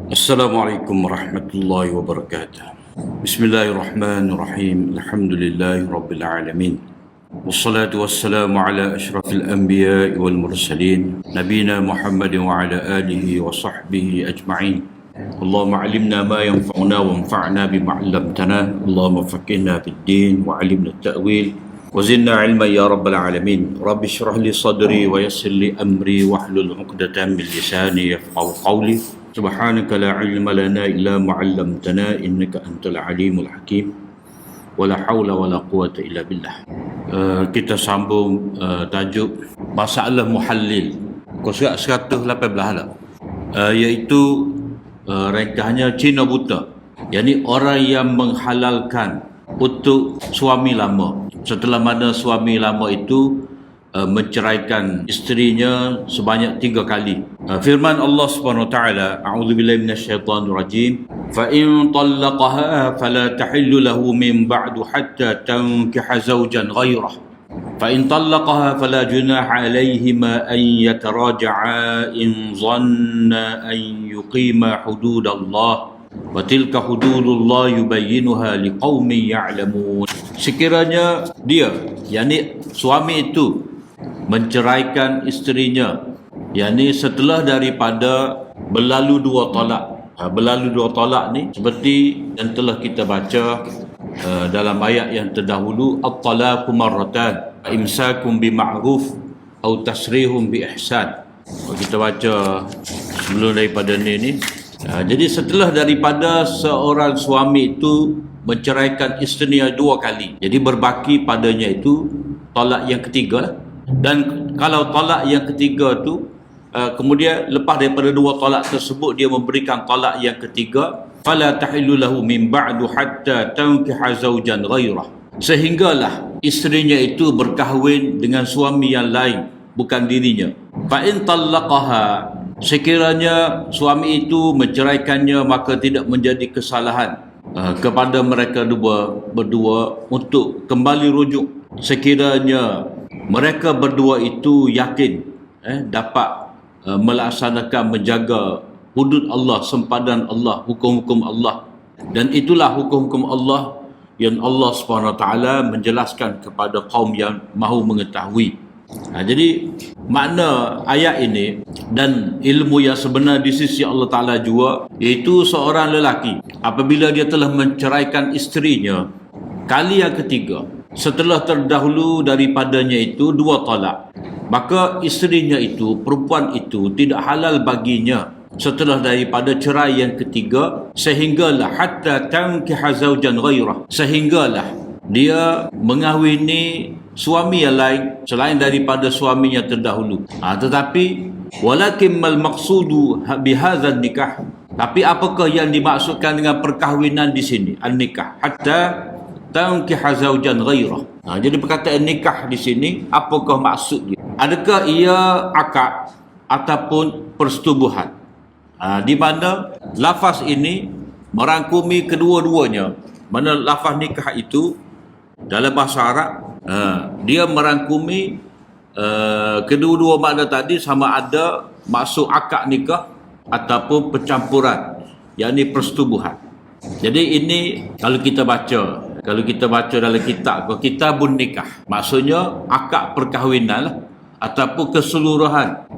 Assalamualaikum warahmatullahi wabarakatuh. Bismillahirrahmanirrahim. Alhamdulillahi rabbil alamin. Wassalatu wassalamu ala asyrafil anbiya'i wal mursalin nabina Muhammadin wa ala alihi wa sahbihi ajma'in. Allahumma 'allimna ma yanfa'una wanfa'na bima 'allamtana. Allahumma faqihna fid din wa 'allimna at-ta'wil wa zidna 'ilman ya rabbal alamin. Rabbi shrah li sadri wa yassir li amri wahlul 'uqdatam min lisani yafqahu qawli. Subhanaka la ilma lana illa ma 'allamtana innaka antal alimul hakim. Wala haula wala quwata illa billah. Kita sambung tajuk masalah muhallil Qasiyat 118 lah. Iaitu ringkasnya Cina buta. Yani orang yang menghalalkan untuk suami lama setelah mana suami lama itu menceraikan isterinya sebanyak 3 kali. Firman Allah Subhanahu wa taala, a'udzubillahi minasyaitonir rajim, fa in talaqaha fala tahillu lahu min ba'du hatta tankiha zawjan ghayrah. Fa in talaqaha fala junaha alayhima an yataraja'a in dhanna an yuqima hududallah wa tilka hududullah yubayyinuha liqaumin ya'lamun. Sekiranya dia, yakni suami itu menceraikan isterinya, yakni setelah daripada berlalu 2 talak. Berlalu 2 talak ni seperti yang telah kita baca dalam ayat yang terdahulu, at-talaqu marratan imsakum bima'ruf atau tasrihum bi ihsan. Kita baca sebelum daripada ni. Jadi setelah daripada seorang suami itu menceraikan isterinya 2 kali, jadi berbaki padanya itu talak yang ketiga lah. Dan kalau talak yang ketiga tu kemudian lepas daripada 2 talak tersebut dia memberikan talak yang ketiga, fala tahillu lahu min ba'du hatta tankiha zawjan ghairah, sehinggalah isterinya itu berkahwin dengan suami yang lain bukan dirinya. Fa in talaqaha, sekiranya suami itu menceraikannya maka tidak menjadi kesalahan kepada mereka berdua untuk kembali rujuk sekiranya mereka berdua itu yakin dapat melaksanakan, menjaga hudud Allah, sempadan Allah, hukum-hukum Allah. Dan itulah hukum-hukum Allah yang Allah SWT menjelaskan kepada kaum yang mahu mengetahui. Jadi makna ayat ini dan ilmu yang sebenar di sisi Allah Ta'ala juga, iaitu seorang lelaki apabila dia telah menceraikan isterinya kali yang ketiga setelah terdahulu daripadanya itu 2 talak, maka isterinya itu, perempuan itu tidak halal baginya setelah daripada cerai yang ketiga, sehinggalah hatta tankiha zawjan ghairah, sehinggalah dia mengahwini suami yang lain selain daripada suaminya terdahulu. Tetapi walakin mal maqsudu bihadzal nikah, tapi apakah yang dimaksudkan dengan perkahwinan di sini, an-nikah, hatta tankiha zawjan ghairah. Jadi perkataan nikah di sini apakah maksud dia? Adakah ia akad ataupun persetubuhan? Di mana lafaz ini merangkumi kedua-duanya. Mana lafaz nikah itu dalam bahasa Arab dia merangkumi kedua-dua makna tadi, sama ada maksud akad nikah ataupun percampuran, yakni persetubuhan. Jadi ini kalau kita baca dalam kitabun nikah, maksudnya akad perkahwinan lah, ataupun keseluruhan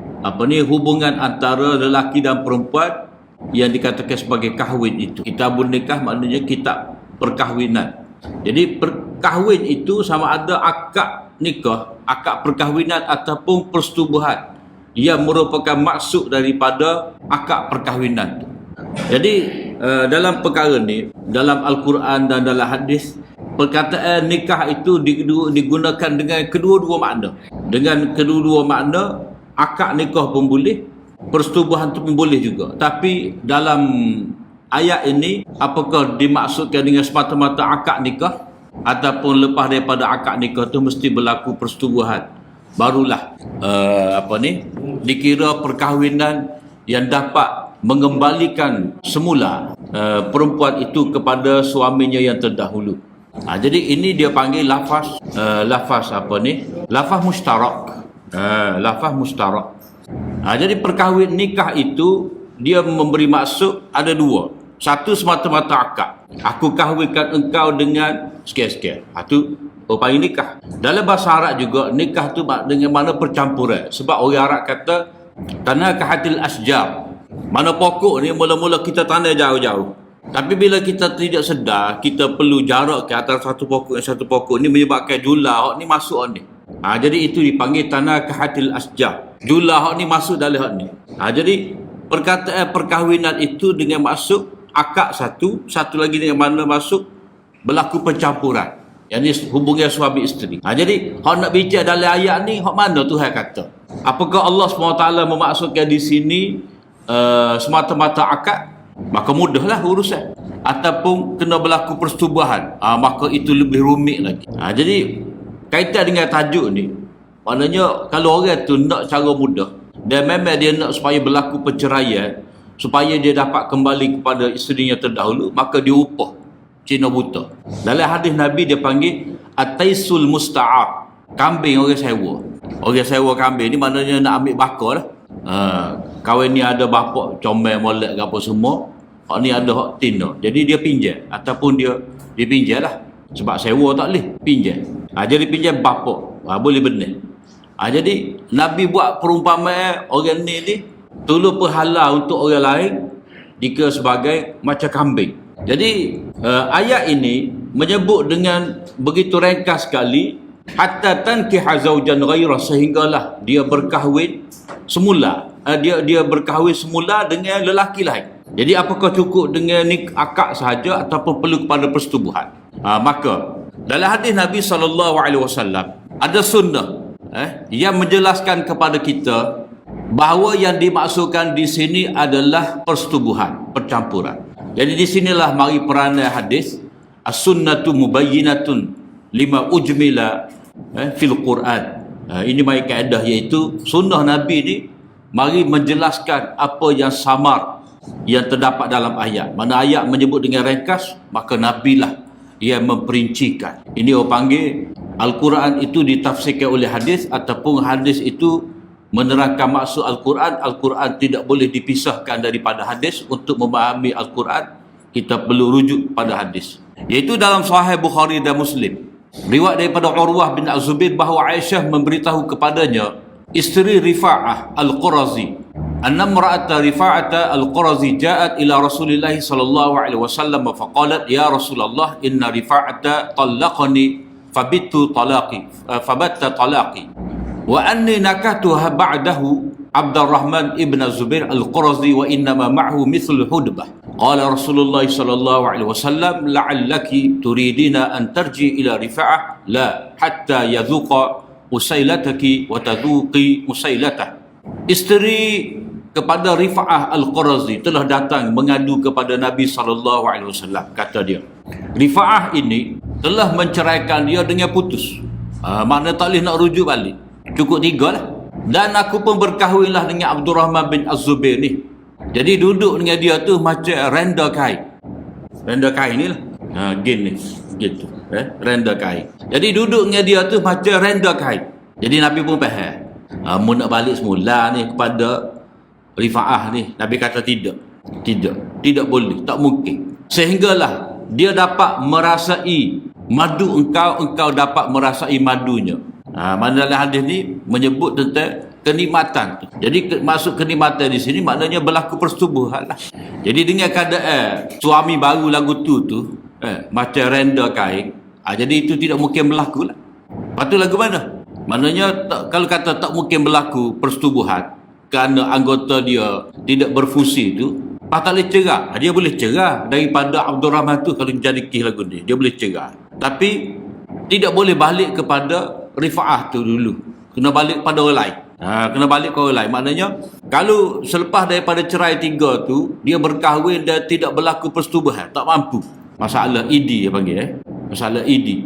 hubungan antara lelaki dan perempuan yang dikatakan sebagai kahwin itu. Kitabun nikah maknanya kitab perkahwinan. Jadi perkahwin itu sama ada akad nikah, akad perkahwinan ataupun persetubuhan yang merupakan maksud daripada akad perkahwinan itu. Jadi dalam perkara ni, dalam Al-Quran dan dalam hadis, perkataan nikah itu digunakan dengan kedua-dua makna. Dengan kedua-dua makna, akad nikah pun boleh, persetubuhan tu pun boleh juga. Tapi dalam ayat ini, apakah dimaksudkan dengan semata-mata akad nikah ataupun lepas daripada akad nikah tu mesti berlaku persetubuhan, barulah dikira perkahwinan yang dapat mengembalikan semula perempuan itu kepada suaminya yang terdahulu. Jadi ini dia panggil lafaz lafaz mustarak. Lafaz mustarak. Jadi perkahwin nikah itu dia memberi maksud ada dua. Satu semata-mata akad. Aku kahwinkan engkau dengan sekian-sekian. Itu panggil nikah. Dalam bahasa Arab juga, nikah tu dengan mana percampuran. Sebab orang Arab kata, tanah kahatil asjar. Mana pokok ni mula-mula kita tanah jauh-jauh. Tapi bila kita tidak sedar, kita perlu jarak ke antara satu pokok dan satu pokok ni menyebabkan julah ni masuk ni. Jadi itu dipanggil tanah kahatil asjar. Julah ni masuk dalam ni. Jadi perkataan perkahwinan itu dengan masuk akad satu lagi dengan mana masuk berlaku pencampuran. Yang ni hubungan suami isteri. Jadi hak nak bincang dalam ayat ni hak mana Tuhan kata? Apakah Allah SWT memaksudkan di sini semata-mata akad? Maka mudahlah urusan. Ataupun kena berlaku persetubuhan, maka itu lebih rumit lagi. Jadi kaitan dengan tajuk ni, maknanya kalau orang tu nak cara mudah dan memang dia nak supaya berlaku perceraian, supaya dia dapat kembali kepada isterinya terdahulu, maka dia upah Cina buta. Dalam hadis Nabi dia panggil ataisul musta'ar, kambing orang sewa. Orang sewa kambing ni maknanya nak ambil bakar lah. Kawan ni ada bapak comel molek ke apa semua, hak ni ada hak tina, jadi dia pinjam ataupun dia pinjam lah, sebab sewa tak boleh pinjam. Jadi pinjam bapak, boleh benar. Jadi Nabi buat perumpamaan orang ni tolong pahala untuk orang lain jika sebagai macam kambing. Jadi ayat ini menyebut dengan begitu ringkas sekali, hatta tankiha zaujan ghairah, sehinggalah dia berkahwin semula. Dia berkahwin semula dengan lelaki lain. Jadi apakah cukup dengan akad sahaja ataupun perlu kepada persetubuhan? Maka dalam hadis Nabi SAW ada sunnah yang menjelaskan kepada kita bahawa yang dimaksudkan di sini adalah persetubuhan, percampuran. Jadi di sinilah mari peranan hadis as-sunnatu mubayyinatun lima ujmila fil Quran. Ini mari kaedah, iaitu sunnah Nabi ni mari menjelaskan apa yang samar yang terdapat dalam ayat. Mana ayat menyebut dengan ringkas, maka Nabi lah yang memperincikan. Ini orang panggil Al-Quran itu ditafsirkan oleh hadis, ataupun hadis itu menerangkan maksud Al-Quran. Al-Quran tidak boleh dipisahkan daripada hadis. Untuk memahami Al-Quran, kita perlu rujuk pada hadis. Iaitu dalam Sahih Bukhari dan Muslim, riwayat daripada Urwah bin Az-Zubair bahawa Aisyah memberitahu kepadanya, isteri Rifa'ah Al-Qurazi, anna imra'ata Rifa'ata Al-Qurazi ja'at ila Rasulillah sallallahu alaihi wasallam faqalat ya Rasulullah inna Rifa'ata talaqani fabitu fabatta talaqi wa anni nakatuha ba'dahu Abdurrahman ibn Zubair Al-Qurazi wa innama ma'hu mithlu hudbah. Qala Rasulullah sallallahu alaihi wasallam la'allaki turidina an tarji ila Rifa'ah la hatta yadhuqa usailataki wa tadhuqi usailatah. Isteri kepada Rifa'ah Al-Qurazi telah datang mengadu kepada Nabi SAW. Kata dia, Rifa'ah ini telah menceraikan dia dengan putus. Makna tak boleh nak rujuk balik, cukup 3 lah. Dan aku pun berkahwinlah dengan Abdurrahman bin Az-Zubair ni. Jadi duduk dengan dia tu macam renda kain. Renda kain ni lah, gin ni gitu, renda kain. Jadi duduk dengan dia tu macam renda kain. Jadi Nabi pun faham, mu nak balik semula ni kepada Rifa'ah ni. Nabi kata tidak boleh, tak mungkin. Sehinggalah dia dapat merasai madu engkau dapat merasai madunya. Mana dalam hadis ni menyebut tentang kenikmatan tu. Jadi maksud kenikmatan di sini maknanya berlaku persetubuhan lah. Jadi dengan keadaan suami baru lagu tu macam renda kain, jadi itu tidak mungkin berlaku lah. Lepas tu lagu mana? Maknanya kalau kata tak mungkin berlaku persetubuhan kerana anggota dia tidak berfungsi tu, tak boleh cerah. Dia boleh cerah daripada Abdurrahman tu. Kalau jadi kisah lagu ni, dia boleh cerah, tapi tidak boleh balik kepada Rifa'ah tu dulu. Kena balik pada orang lain. Kena balik ke orang lain. Maknanya kalau selepas daripada cerai 3 tu dia berkahwin dan tidak berlaku persetubuhan, tak mampu. Masalah idi dia panggil, masalah idi.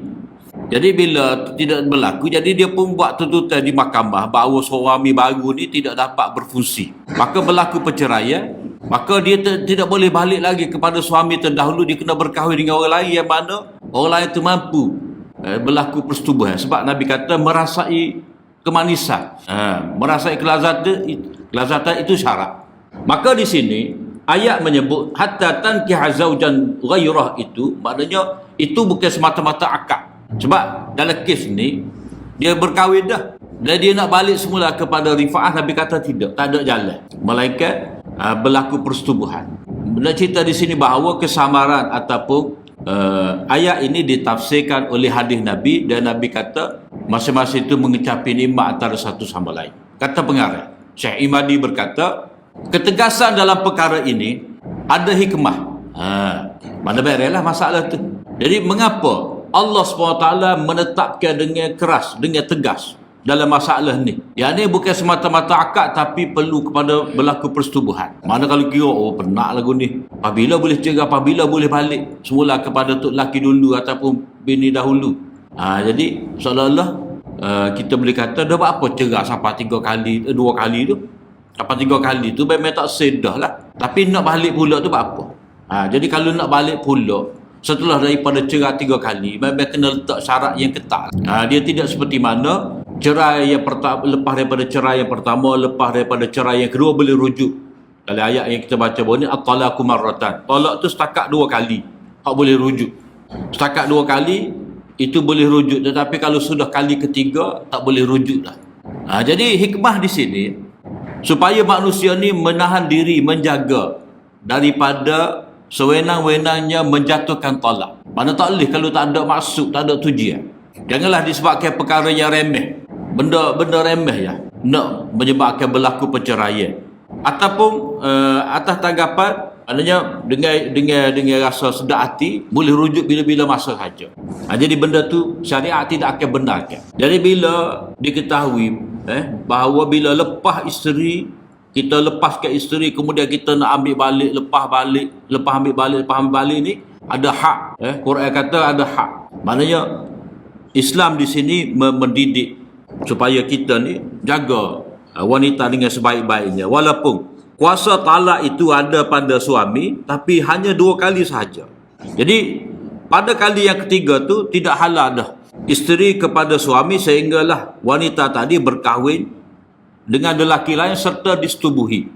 Jadi bila tidak berlaku, jadi dia pun buat tuntutan di mahkamah bahawa suami baru ni tidak dapat berfungsi. Maka berlaku perceraian, maka dia tidak boleh balik lagi kepada suami terdahulu. Dia kena berkahwin dengan orang lain yang mana orang lain itu mampu berlaku persetubuhan. Sebab Nabi kata merasai kemanisan, merasai kelazatan itu syarat. Maka di sini ayat menyebut hatta tankiha zaujan ghairah, itu maknanya itu bukan semata-mata akad. Sebab dalam kes ni dia berkahwin dah dan dia nak balik semula kepada Rifa'ah, Nabi kata tidak, tak ada jalan, melainkan berlaku persetubuhan. Nak cerita di sini bahawa kesamaran ataupun ayat ini ditafsirkan oleh hadis Nabi, dan Nabi kata masing-masing itu mengecapi nikmat antara satu sama lain. Kata pengarang Syekh Imadi berkata, ketegasan dalam perkara ini ada hikmah. Mana berelah masalah tu. Jadi mengapa Allah SWT menetapkan dengan keras, dengan tegas dalam masalah ni? Yang ni bukan semata-mata akad, tapi perlu kepada berlaku persetubuhan. Mana kalau kira, oh penat lagu ni, apabila boleh cerai, apabila boleh balik semula kepada tok laki dulu ataupun bini dahulu. Jadi seolah-olah kita boleh kata, dah buat apa cerai sampai 2 kali tu. Sampai 3 kali tu memang tak sedah lah. Tapi nak balik pula tu buat apa? Jadi kalau nak balik pula setelah daripada cerai 3 kali, memang kena letak syarat yang ketat. Dia tidak seperti mana cerai yang pertama, lepas daripada cerai yang pertama, lepas daripada cerai yang kedua boleh rujuk. Dalam ayat yang kita baca bawah ni, at-talaqu marratan. Talak tu setakat 2 kali hak boleh rujuk. Setakat 2 kali itu boleh rujuk, tetapi kalau sudah kali ketiga tak boleh rujuk dah. Jadi hikmah di sini supaya manusia ni menahan diri, menjaga daripada sewenang-wenangnya menjatuhkan talak. Mana tak boleh kalau tak ada maksud, tak ada tujuan. Janganlah disebabkan perkara yang remeh, benda remeh ya, nak menyebabkan berlaku perceraian. Ataupun atas tanggapan, maknanya dengan rasa sedap hati, boleh rujuk bila-bila masa saja. Jadi benda tu syariat tidak akan benarkan. Jadi bila diketahui bahawa bila lepas isteri, kita lepaskan isteri, kemudian kita nak ambil balik, lepas ambil balik ni ada hak. Quran kata ada hak. Maknanya Islam di sini mendidik supaya kita ni jaga wanita dengan sebaik-baiknya. Walaupun kuasa talak itu ada pada suami, tapi hanya 2 kali sahaja. Jadi pada kali yang ketiga tu tidak halal dah isteri kepada suami, sehinggalah wanita tadi berkahwin dengan lelaki lain serta disetubuhi.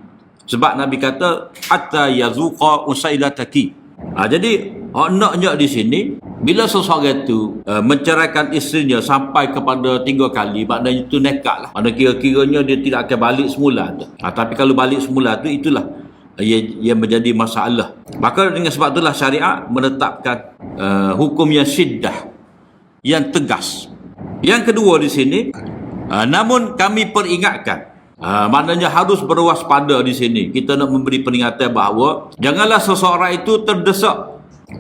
Sebab Nabi kata hatta yazuqa usailataki. Jadi naknya di sini bila seseorang itu menceraikan isterinya sampai kepada 3 kali, maknanya itu nekat lah. Maknanya kira-kiranya dia tidak akan balik semula tu. Tapi kalau balik semula tu, itulah yang menjadi masalah. Maka dengan sebab itulah syariat menetapkan hukum yang syiddah, yang tegas. Yang kedua di sini, namun kami peringatkan, maknanya harus berwaspada di sini. Kita nak memberi peringatan bahawa janganlah seseorang itu terdesak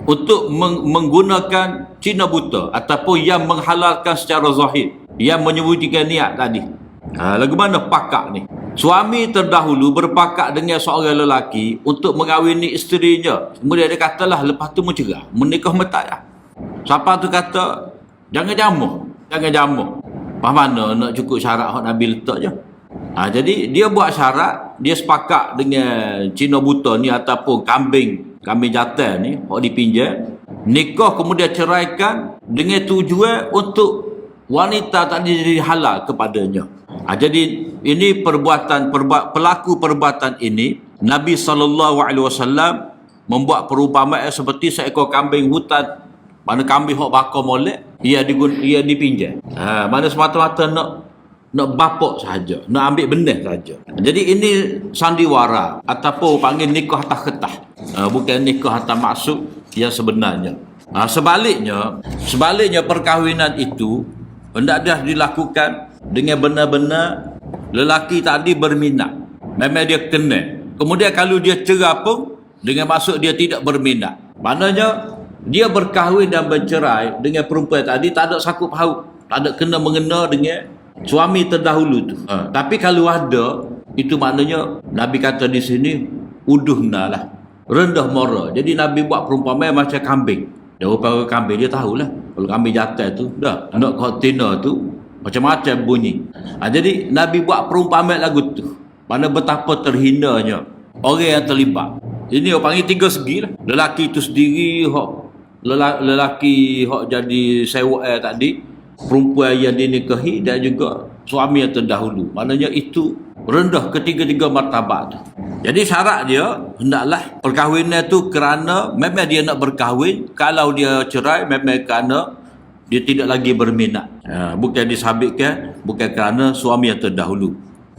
untuk menggunakan cina buta ataupun yang menghalalkan secara zahir, yang menyembunyikan niat tadi. Lagu mana pakak ni? Suami terdahulu berpakat dengan seorang lelaki untuk mengawini isterinya. Kemudian dia katalah lepas tu mencerah, menikah metayah. Siapa tu kata jangan jamuh. Apa mana nak cukup syarat hak Nabi letak je. Jadi dia buat syarat, dia sepakat dengan cina buta ni ataupun kambing jantan ni hak dipinjam, nikah kemudian ceraikan dengan tujuan untuk wanita tadi jadi halal kepadanya. Jadi ini pelaku perbuatan ini, Nabi SAW membuat perumpamaan seperti seekor kambing hutan. Mana kambing hok bakar molek, ia dipinjam. Mana semata-mata nak bapak saja, nak ambil benih saja. Jadi ini sandiwara ataupun panggil nikah atas ketah. Bukan nikah atas maksud yang sebenarnya. Sebaliknya perkahwinan itu hendaklah dilakukan dengan benar-benar lelaki tadi berminat. Memang dia kena. Kemudian kalau dia cerai pun dengan maksud dia tidak berminat. Maknanya dia berkahwin dan bercerai dengan perempuan tadi tak ada sakut paut, tak ada kena mengena dengan suami terdahulu tu. Tapi kalau ada, itu maknanya Nabi kata di sini uduhna lah, rendah mara. Jadi Nabi buat perumpamaan macam kambing. Dia rupa kambing, dia tahulah kalau kambing jantan tu dah nak kontainer tu macam-macam bunyi. Jadi Nabi buat perumpamaan lagu tu, mana betapa terhinanya orang yang terlibat. Ini orang panggil 3 segi lah. Lelaki tu sendiri, lelaki hok jadi sewa tadi, perempuan yang dinikahi, dan juga suami yang terdahulu. Maknanya itu rendah ketiga-tiga martabat tu. Jadi syarat dia hendaklah perkahwinan tu kerana memang dia nak berkahwin. Kalau dia cerai memang kerana dia tidak lagi berminat. Bukan disabitkan, bukan kerana suami yang terdahulu.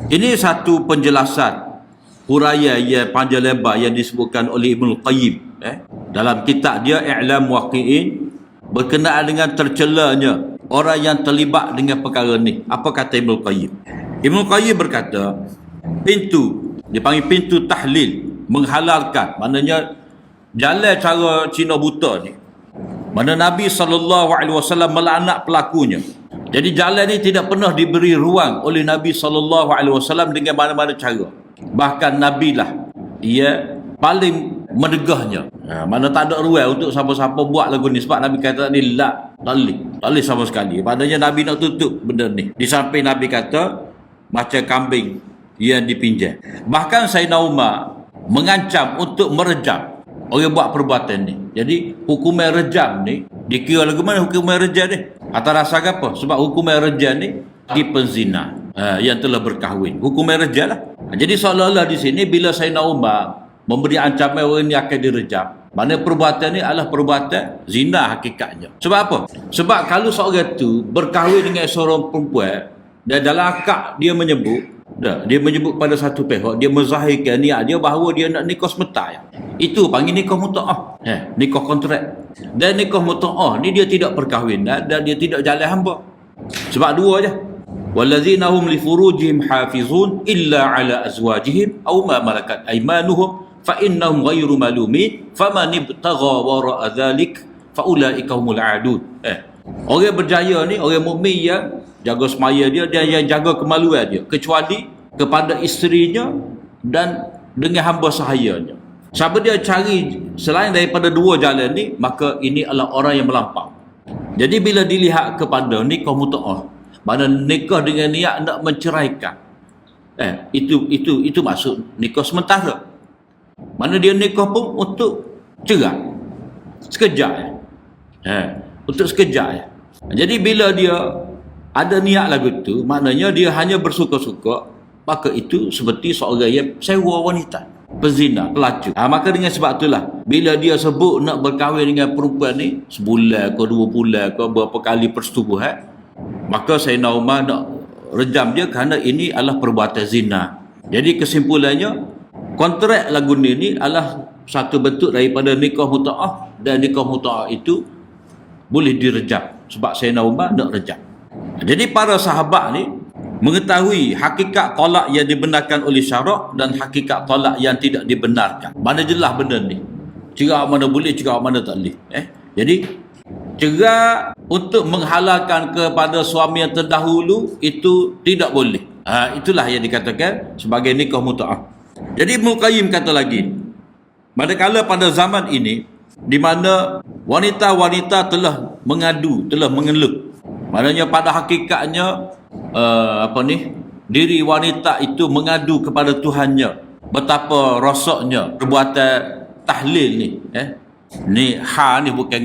Ini satu penjelasan huraian yang panjang lebar yang disebutkan oleh Ibnul Qayyim dalam kitab dia I'lam Waqi'in berkenaan dengan tercelanya orang yang terlibat dengan perkara ni. Apa kata Ibnul Qayyim? Ibnul Qayyim berkata, pintu dipanggil pintu tahlil, menghalalkan, maknanya jalan cara Cina buta ni, mana Nabi SAW melaknat pelakunya. Jadi jalan ni tidak pernah diberi ruang oleh Nabi SAW dengan mana-mana cara. Bahkan Nabi lah ia paling menegahnya. Mana tak ada ruang untuk siapa-siapa buat lagu ni. Sebab Nabi kata ni tak boleh sama sekali. Maknanya Nabi nak tutup benda ni. Di samping Nabi kata macam kambing yang dipinjam. Bahkan Sayyidina Umar mengancam untuk merejam orang buat perbuatan ni. Jadi hukuman rejam ni dikira lagu mana hukuman rejam ni? Atas rasa apa? Sebab hukuman rejam ni di penzina yang telah berkahwin. Hukuman rejam lah. Jadi seolah-olah di sini bila Sayyidina Umar memberi ancaman orang ni akan direjam, mana perbuatan ni adalah perbuatan zina hakikatnya. Sebab apa? Sebab kalau seorang tu berkahwin dengan seorang perempuan dan dalam akad dia menyebut pada satu pihak, dia menzahirkan niat dia bahawa dia nak nikah sementara. Itu panggil nikah muta'ah. Nikah kontrak. Dan nikah muta'ah ni dia tidak perkahwinan dan dia tidak jalan hamba. Sebab dua je. Wallazina hum li furujihim hafizun illa ala azwajihim aw ma malakat aymanuhum fa innahum ghairu malumin faman ibtagha wara'a dhalik fa ulaika humul aadun. Orang berjaya ni orang mukmin yang jaga semaya dia dan yang jaga kemaluan dia kecuali kepada isterinya dan dengan hamba sahayanya. Siapa dia cari selain daripada dua jalan ni, maka ini adalah orang yang melampau. Jadi bila dilihat kepada nikah muta'ah, mana nikah dengan niat nak menceraikan, itu maksud nikah sementara. Mana dia nikah pun untuk cerai sekejap untuk sekejap. Jadi bila dia ada niat lagu tu, maknanya dia hanya bersuka-suka, maka itu seperti seorang yang sewa wanita, pezina, pelacur. Maka dengan sebab itulah bila dia sebut nak berkahwin dengan perempuan ni sebulan ke 2 bulan ke berapa kali persetubuhan, maka Sayyidina Umar nak rejam dia kerana ini adalah perbuatan zina. Jadi kesimpulannya kontrak lagu ni adalah satu bentuk daripada nikah muta'ah, dan nikah muta'ah itu boleh direjam sebab Sayyidina Umar nak rejam. Jadi para sahabat ni mengetahui hakikat talak yang dibenarkan oleh syarak dan hakikat talak yang tidak dibenarkan. Mana jelas benda ni. Cerai mana boleh, cerai mana tak boleh. Jadi cerai untuk menghalalkan kepada suami yang terdahulu itu tidak boleh. Itulah yang dikatakan sebagai nikah muta'ah. Jadi Ibnul Qayyim kata lagi, manakala pada zaman ini di mana wanita-wanita telah mengadu, telah mengeluh, maknanya pada hakikatnya diri wanita itu mengadu kepada Tuhannya betapa rosaknya perbuatan tahlil ni. Ni ni bukan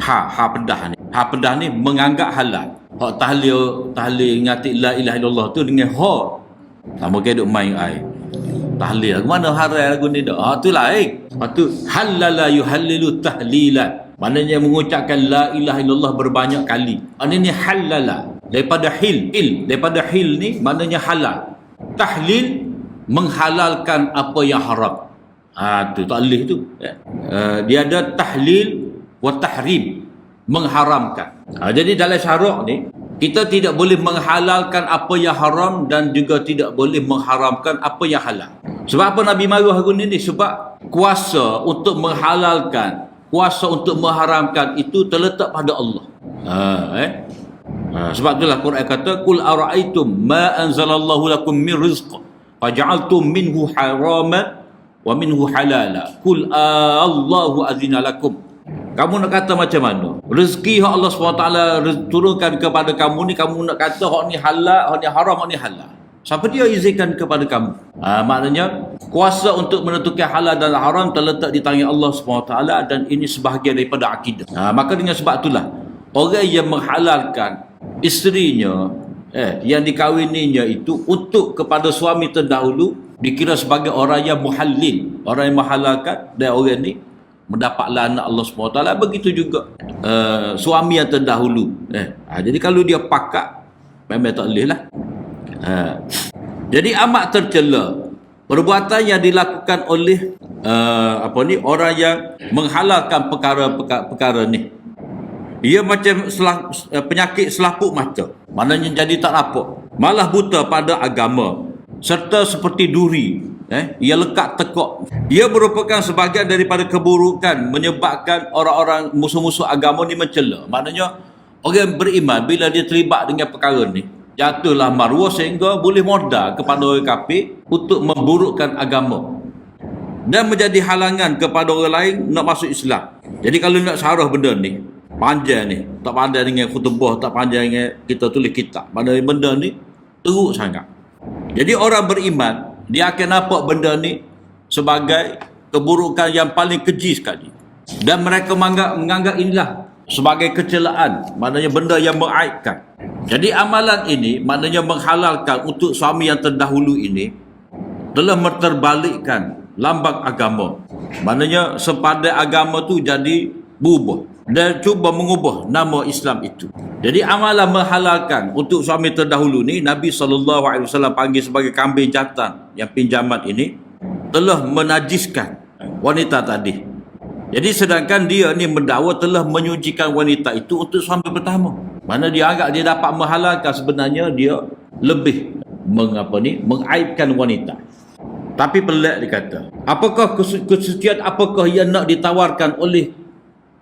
ha pedah ni. Ha pedah ni menganggap halal. Hak tahlil ngati la ilaha illallah tu dengan sama ke duk main ai. Tahlil mana haram lagu ni dah. Tu lain. Lepas tu halala yuhallilu tahlilan. Maknanya mengucapkan la ilaha illallah berbanyak kali. Ini halala. Daripada daripada hil ni maknanya halal. Tahlil menghalalkan apa yang haram. Tu taklih tu. Dia ada tahlil wa tahrim, mengharamkan. Jadi dalam syarak ni kita tidak boleh menghalalkan apa yang haram dan juga tidak boleh mengharamkan apa yang halal. Sebab apa Nabi marah hari ni? Sebab kuasa untuk menghalalkan, kuasa untuk mengharamkan itu terletak pada Allah. Sebab itulah Quran kata qul ara'aytum ma anzalallahu lakum min rizq faj'altum minhu haraman wa minhu halala qul Allahu azina lakum. Kamu nak kata macam mana? Rezeki yang Allah SWT turunkan kepada kamu ni, kamu nak kata hak ni halal, hak ni haram, hak ni halal. Siapa dia izinkan kepada kamu? Maknanya kuasa untuk menentukan halal dan haram terletak di tangan Allah SWT, dan ini sebahagian daripada akidah. Maka dengan sebab itulah orang yang menghalalkan isterinya yang dikawininya itu untuk kepada suami terdahulu dikira sebagai orang yang muhallil, orang yang menghalalkan, dan orang ni mendapat laknat Allah SWT. Begitu juga suami yang terdahulu. Jadi kalau dia pakat, memang tak boleh lah. Jadi amat tercela perbuatan yang dilakukan oleh orang yang menghalalkan perkara ni. Ia macam penyakit selaput mata, maknanya jadi tak nampak, malah buta pada agama, serta seperti duri, ia lekat tekuk. Ia merupakan sebahagian daripada keburukan menyebabkan orang-orang musuh-musuh agama ni mencela. Maknanya orang beriman bila dia terlibat dengan perkara ni, jatuhlah maruah sehingga boleh modal kepada orang kafir untuk memburukkan agama dan menjadi halangan kepada orang lain nak masuk Islam. Jadi kalau nak syarah benda ni panjang ni, tak pandai dengan khutbah, tak pandai dengan kita tulis kitab, mana benda ni teruk sangat. Jadi orang beriman dia akan nampak benda ni sebagai keburukan yang paling keji sekali, dan mereka menganggap inilah sebagai kecelaan, maknanya benda yang mengaibkan. Jadi amalan ini maknanya menghalalkan untuk suami yang terdahulu ini telah menterbalikkan lambang agama, maknanya sepadan agama tu jadi berubah dan cuba mengubah nama Islam itu. Jadi amalan menghalalkan untuk suami terdahulu ni, Nabi SAW panggil sebagai kambing jantan yang pinjaman ini telah menajiskan wanita tadi. Jadi sedangkan dia ni mendakwa telah menyucikan wanita itu untuk suami pertama. Mana dia anggap dia dapat menghalalkan, sebenarnya dia lebih mengaibkan wanita. Tapi pelik dia kata, apakah kesucian apakah yang nak ditawarkan oleh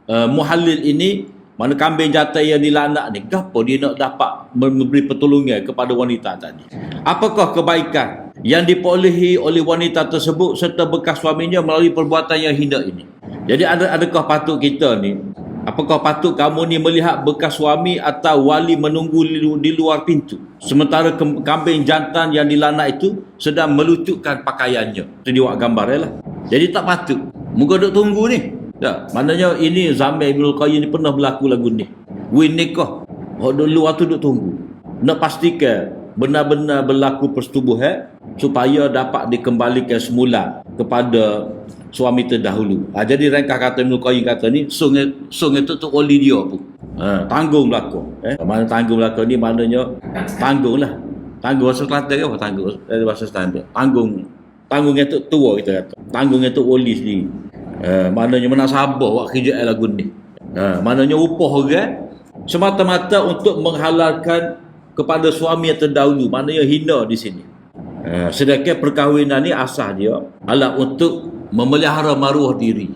muhallil ini, mana kambing jantan yang dilaknat ni? Kenapa dia nak dapat memberi pertolongan kepada wanita tadi? Apakah kebaikan yang diperolehi oleh wanita tersebut serta bekas suaminya melalui perbuatan yang hina ini? Jadi adakah patut kita ni, apakah patut kamu ni melihat bekas suami atau wali menunggu di luar pintu sementara kambing jantan yang dilaknat itu sedang melucutkan pakaiannya? Itu dia buat gambar lah. Jadi tak patut. Muka duk tunggu ni. Tak, maknanya ini zaman Ibnul Qayyim ni pernah berlaku lagu ni. Win nikah, dulu waktu duk tunggu. Nak pastikan benar-benar berlaku persetubuhan supaya dapat dikembalikan semula kepada suami terdahulu. Jadi ringkas kata Ibnul Qayyim kata ni, sung itu tu oli dia pun. Tanggung belaka. Mana tanggung belaka ni maknanya tanggung lah. Tanggung bahasa Kelantan ke apa tanggung? Bahasa standard. Tanggung itu tua kita kata. Tanggung itu oli sendiri. Maknanya mana sabar buat kerja lagu ni. Maknanya upah orang semata-mata untuk menghalalkan kepada suami yang terdahulu, maknanya hina di sini. Sedangkan perkahwinan ni asas dia adalah untuk memelihara maruah diri,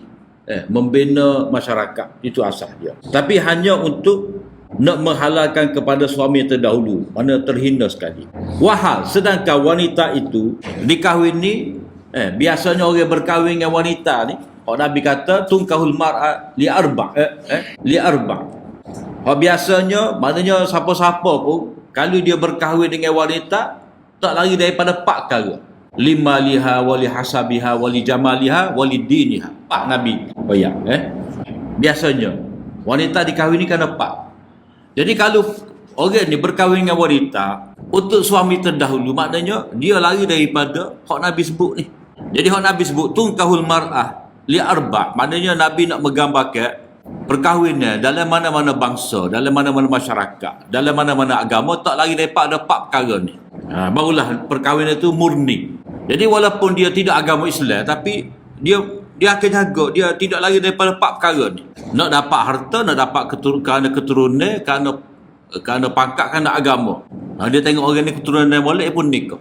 membina masyarakat, itu asas dia. Tapi hanya untuk nak menghalalkan kepada suami yang terdahulu, mana terhina sekali. Wahal sedangkan wanita itu dikahwini, biasanya orang berkahwin dengan wanita ni, Nabi kata tungkahul mar'a li arba', biasanya maknanya siapa-siapa pun kalau dia berkahwin dengan wanita tak lari daripada 4 perkara. Lima liha wali hasabiha wali jamaliha wali diniha. Pak Nabi. Biasanya wanita dikahwini kerana 4. Jadi kalau orang ni berkahwin dengan wanita untuk suami terdahulu, maknanya dia lari daripada hak Nabi sebut ni. Jadi hak Nabi sebut tungkahul mar'ah li arba', maknanya Nabi nak menggambarkan perkahwinan dalam mana-mana bangsa, dalam mana-mana masyarakat, dalam mana-mana agama tak lagi daripada 4 perkara ni. Barulah perkahwinan itu murni. Jadi walaupun dia tidak agama Islam, tapi dia akan jaga, dia tidak lagi daripada 4 perkara ni. Nak dapat harta, nak dapat keturunan, kerana pangkat, kerana agama. Dia tengok orang ni keturunan boleh pun nikah.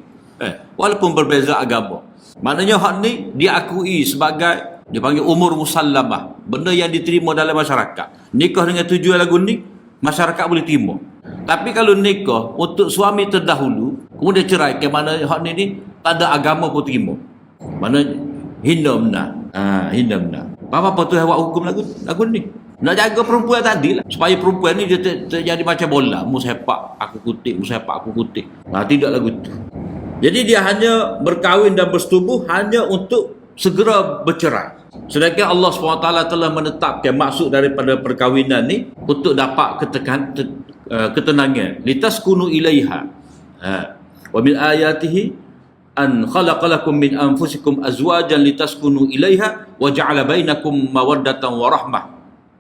Walaupun berbeza agama. Maknanya hak ni diakui sebagai, dia panggil umur musallamah, benda yang diterima dalam masyarakat. Nikah dengan tujuan lagu ni, masyarakat boleh terima. Tapi kalau nikah untuk suami terdahulu, kemudian cerai, ke mana hak ni tak ada agama pun terima. Mana hina benar. Hina benar. Apa tu buat hukum lagu ni? Nak jaga perempuan tadi lah, supaya perempuan ni dia terjadi macam bola. Mu sepak, aku kutik, mu sepak, aku kutik. Tidak lagu tu. Jadi dia hanya berkahwin dan bersetubuh hanya untuk segera bercerai. Sedangkan Allah SWT telah menetapkan maksud daripada perkahwinan ni untuk dapat ketenangan. Litaskunu ilaiha. Wa min ayatihi an khalaqalakum min anfusikum azwajan litaskunu ilaiha wa ja'ala bainakum mawaddatan wa rahmah.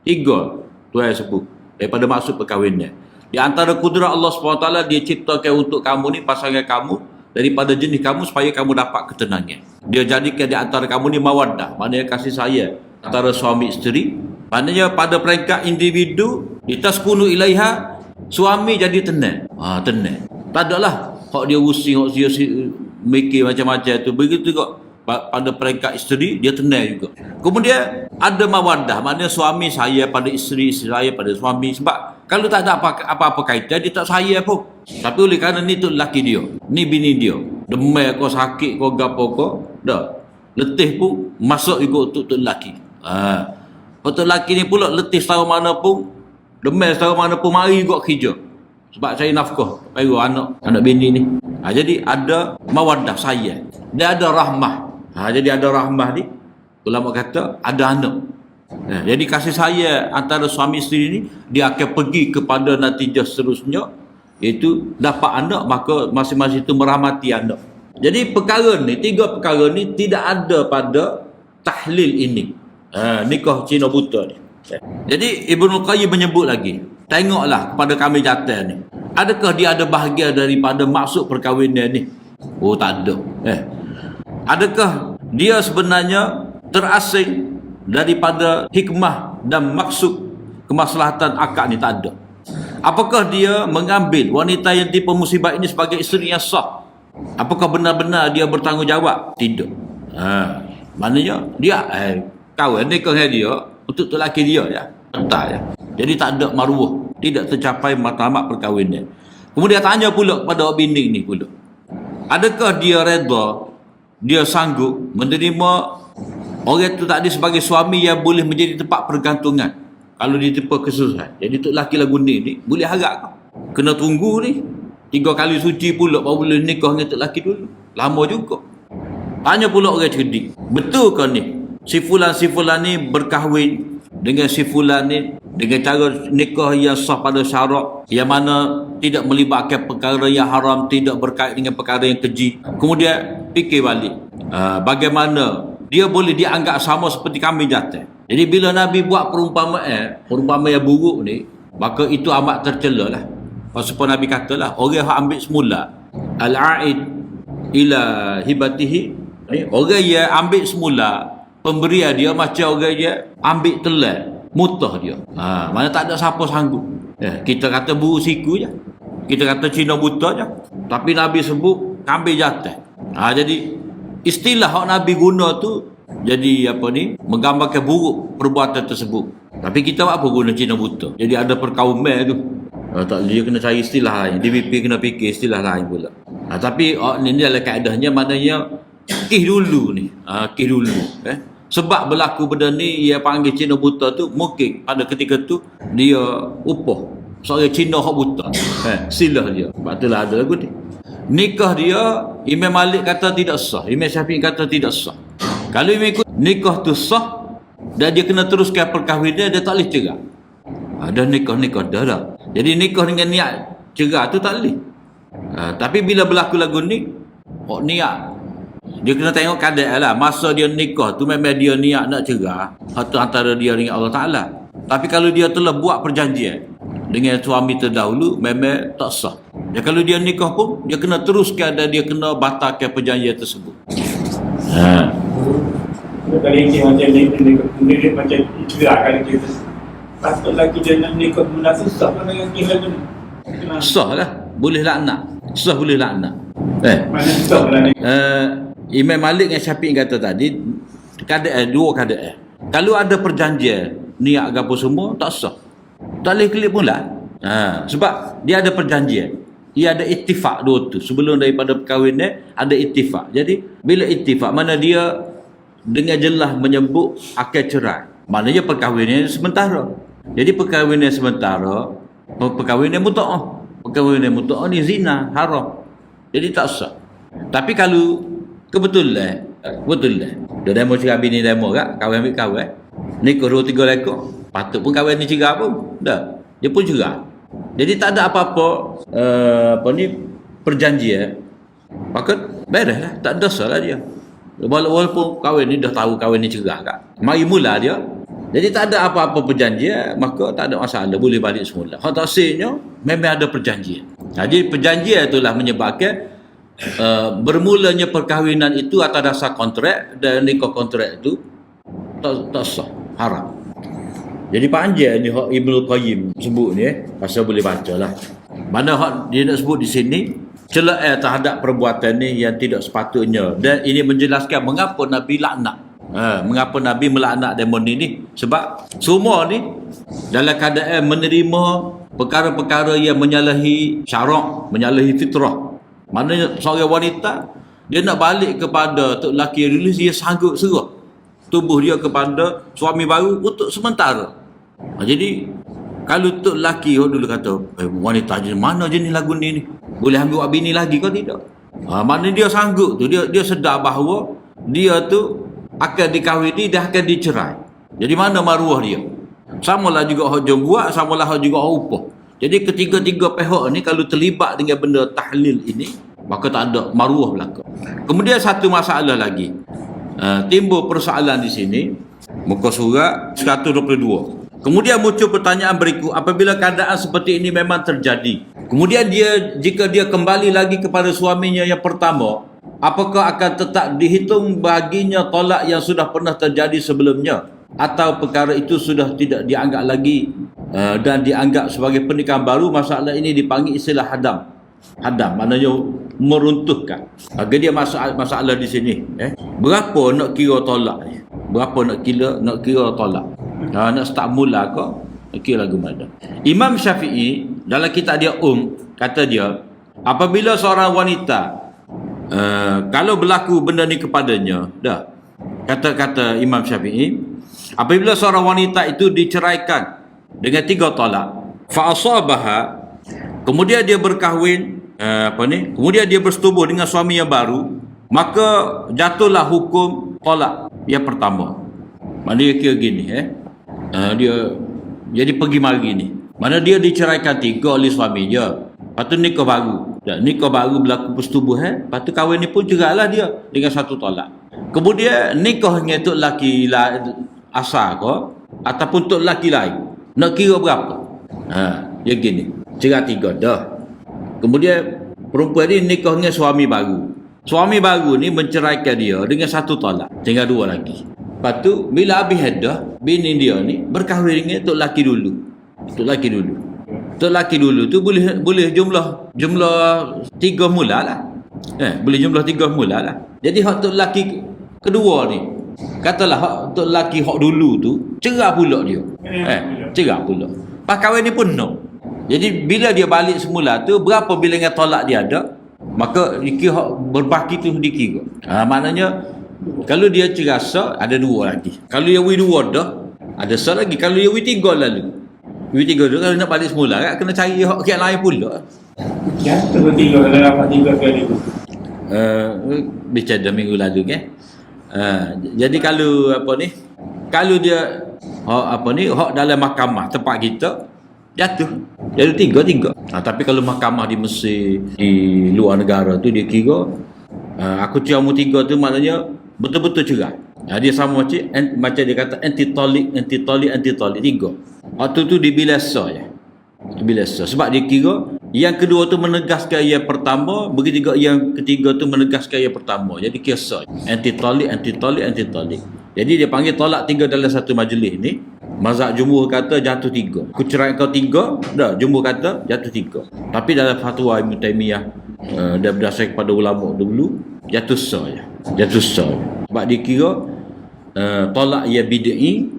3 Tuhan sebut daripada maksud perkahwinan. Di antara kudrat Allah SWT, dia ciptakan untuk kamu ni pasangan kamu daripada jenis kamu supaya kamu dapat ketenangan. Dia jadikan di antara kamu ni mawaddah, maknanya kasih sayang antara suami isteri. Maknanya pada peringkat individu, litaskunu ilaiha, suami jadi tenang. Tenang. Tak adalah hak dia using, hak dia mikir macam-macam tu. Begitu juga pada peringkat isteri, dia tenang juga. Kemudian ada mawaddah, maknanya suami sayang pada isteri, isteri sayang pada suami. Sebab kalau tak ada apa-apa kaitan, dia tak sayang pun. Tapi oleh kerana ni tu lelaki dia, ni bini dia, demam kau, sakit kau, gapo kau, dah letih pun masuk juga untuk lelaki. Untuk lelaki ni pula letih setara mana pun, demam setara mana pun, mari juga kerja. Sebab saya nafkah bagi anak bini ni. Jadi ada mawaddah, sayang. Dia ada rahmah. Jadi ada rahmah ni, ulama kata ada anak. Jadi kasih sayang antara suami isteri ni, dia akan pergi kepada natijah seterusnya, iaitu dapat anak, maka masing-masing itu merahmati anak. Jadi perkara ni, 3 perkara ni tidak ada pada tahlil ini, nikah Cina buta ni. Jadi Ibnu Qayyim menyebut lagi, tengoklah kepada kami jantan ni, adakah dia ada bahagia daripada maksud perkahwinan ni? Oh, tak ada. Adakah dia sebenarnya terasing daripada hikmah dan maksud kemaslahatan akad ni? Tak ada. Apakah dia mengambil wanita yang tipu musibah ini sebagai isteri yang sah? Apakah benar-benar dia bertanggungjawab? Tidak. Maknanya dia kawan nikah dengan dia untuk lelaki dia ya. Tak ya. Jadi tak ada maruah, tidak tercapai matlamat perkahwinan. Kemudian tanya pula kepada bini ni pula, adakah dia redha, dia sanggup menerima orang itu tadi sebagai suami yang boleh menjadi tempat pergantungan kalau dia terpa kesusahan? Jadi untuk lelaki lagu ni boleh harap kau kena tunggu ni 3 kali suci pula baru boleh nikah dengan lelaki dulu, lama juga. Tanya pula orang cerdik, betul ke ni si fulan ni berkahwin dengan si fulan ni dengan cara nikah yang sah pada syarat, yang mana tidak melibatkan perkara yang haram, tidak berkait dengan perkara yang keji. Kemudian fikir balik, bagaimana dia boleh dianggap sama seperti kami jantan. Jadi bila Nabi buat perumpamaan yang buruk ni, maka itu amat tercela lah. Sebab Nabi katalah, orang yang ambil semula al-a'id ila hibatihi, orang yang ambil semula pemberian dia macam orang yang ambil telan mutah dia. Mana tak ada siapa sanggup. Kita kata buru siku je, kita kata Cina buta je, tapi Nabi sebut kambing jantan. Jadi istilah yang Nabi guna tu jadi menggambarkan buruk perbuatan tersebut. Tapi kita apa guna Cina buta? Jadi ada perkauman tu. Tak, dia kena cari istilah lain. DBP kena fikir istilah lain pula. Tapi ni adalah kaedahnya, maknanya kih dulu ni. Kih dulu. Sebab berlaku benda ni, ia panggil Cina buta tu, mungkin pada ketika tu dia upah seorang Cina hak buta. Silah dia. Sebab itulah ada lagu ni. Nikah dia, Imam Malik kata tidak sah, Imam Syafi'i kata tidak sah. Kalau ikut nikah tu sah dan dia kena teruskan perkahwinan, dia tak boleh cerai. Ada nikah dah. Jadi nikah dengan niat cerai tu tak boleh. Tapi bila berlaku lagu ni, niat dia kena tengok keadaan lah. Masa dia nikah tu memang dia niat nak cerai, atau antara dia dengan Allah Ta'ala. Tapi kalau dia telah buat perjanjian dengan suami terdahulu, memang tak sah. Dan kalau dia nikah pun, dia kena teruskan dan dia kena batalkan perjanjian tersebut. Kalau yang macam ni macam cerai kalau kita patut lagi dia nak nikah munafik, sah kan dengan kita tu? Sah lah, boleh laknat. Sah boleh laknat. Mana sah lah ni? Imam Malik dengan Syafi'i kata tadi, dua keadaan. Kalau ada perjanjian, niat apa semua, tak sah. Tak boleh klik pun lah. Sebab dia ada perjanjian. Ia ada ittifak dua tu. Sebelum daripada perkahwinan, ada ittifak. Jadi, bila ittifak, mana dia dengan jelas menyebut akan cerai. Maknanya perkahwinan sementara. Jadi perkahwinan sementara, perkahwinan muta'ah. Perkahwinan muta'ah ni zina, haram. Jadi tak sah. Tapi kalau kebetulan, dia demo cerai bini demo kak, kahwin ambil kahwin, nikah 2-3 lekor, patut pun kahwin ni cerai pun. Dah, dia pun cerai. Jadi tak ada apa-apa perjanjian. Maka beres lah, tak dosa lah dia. Walaupun kahwin ni dah tahu kahwin ni cerah kan. Mari mula dia. Jadi tak ada apa-apa perjanjian, maka tak ada masalah, boleh balik semula. Hak taksirnya memang ada perjanjian. Jadi perjanjian itulah menyebabkan bermulanya perkahwinan itu atas dasar kontrak, dan nikah kontrak itu tak sah, haram. Jadi panjang ni hak Ibnu Qayyim sebut ni pasal boleh baca lah. Mana hak dia nak sebut di sini celaan terhadap perbuatan ni yang tidak sepatutnya, dan ini menjelaskan mengapa Nabi laknat. Mengapa Nabi melaknat demon ini? Sebab semua ni dalam keadaan menerima perkara-perkara yang menyalahi syarak, menyalahi fitrah. Maknanya seorang wanita dia nak balik kepada tok lelaki rilis, dia sanggup serah tubuh dia kepada suami baru untuk sementara. Jadi kalau tok lelaki dulu kata wanita jenis mana jenis lagu ni boleh ambil bini lagi kau tidak? Maknanya dia sanggup tu, dia sedar bahawa dia tu akan dikahwini, dia akan dicerai. Jadi mana maruah dia? Samalah juga hak jom buat, samalah hak juga hak upah. Jadi ketiga-tiga pihak ni kalau terlibat dengan benda tahlil ini, maka tak ada maruah belaka. Kemudian satu masalah lagi. Timbul persoalan di sini, muka surat 122. Kemudian muncul pertanyaan berikut, apabila keadaan seperti ini memang terjadi, kemudian jika dia kembali lagi kepada suaminya yang pertama, apakah akan tetap dihitung baginya tolak yang sudah pernah terjadi sebelumnya, atau perkara itu sudah tidak dianggap lagi dan dianggap sebagai pernikahan baru? Masalah ini dipanggil istilah hadam. Hadam maknanya meruntuhkan. Bagi dia masalah di sini, berapa nak kira tolak ni? Berapa nak kira tolak? Nak start mula ke? Nak kira lagu mana? Imam Syafi'i dalam kitab dia kata dia, apabila seorang wanita kalau berlaku benda ni kepadanya, dah kata Imam Syafi'i, apabila seorang wanita itu diceraikan dengan 3 tolak, fa asabaha, kemudian dia berkahwin kemudian dia bersetubuh dengan suami yang baru, maka jatuhlah hukum tolak yang pertama. Maknanya kira gini dia jadi pergi mari ni. Mana dia diceraikan 3 oleh suami dia, lepas tu nikah baru. Dan nikah baru berlaku persetubuh, lepas tu kahwin ni pun cerailah dia dengan 1 tolak. Kemudian nikah dengan tok lelaki asal ke ataupun tok lelaki lain, nak kira berapa? Dia gini, cerai 3 dah. Kemudian perempuan ni nikah dengan suami baru. Suami baru ni menceraikan dia dengan 1 tolak, tinggal 2 lagi. Lepas tu bila habis dah, bini dia ni berkahwin dengan tok lelaki dulu. Tok lelaki dulu tu boleh jumlah 3 mula lah. Boleh jumlah 3 mula lah. Jadi hak tok lelaki kedua ni, katalah hak tok lelaki hak dulu tu cerai pula dia. Cerai pula. Pas kahwin ni pun no. Jadi bila dia balik semula tu, berapa bilangan tolak dia ada, maka dikira hak berbaki tu dikira. Maknanya kalau dia cerai sah, ada 2 lagi. Kalau dia wi 2 dah, ada sah lagi. Kalau dia wi 3 lalu, wi 3 dah, kalau nak balik semula kan kena cari hak yang lain pula. Ya, tu 3 kalau dapat 3 kali tu. Bicara minggu lalu kan. Jadi kalau kalau dia hak dalam mahkamah tempat kita jatuh. Jadi 3. Tapi kalau mahkamah di Mesir, di luar negara tu dia kira aku cerai 3 tu maknanya betul-betul cerai. Dia sama macam dia kata anti-tolik 3. Waktu tu dibilasa je. Dibilasa. Sebab dia kira yang kedua tu menegaskan yang pertama, begitu juga yang ketiga tu menegaskan yang pertama. Jadi kira sah. Anti-tolik. Jadi dia panggil tolak 3 dalam satu majlis ni. Mazhab jumhur kata jatuh 3. Aku cerai kau 3, dah jumhur kata jatuh 3. Tapi dalam fatwa Ibn Taymiyah dan berdasar kepada ulama dulu, jatuh sah je. Sebab dia kira tolak yang bid'i,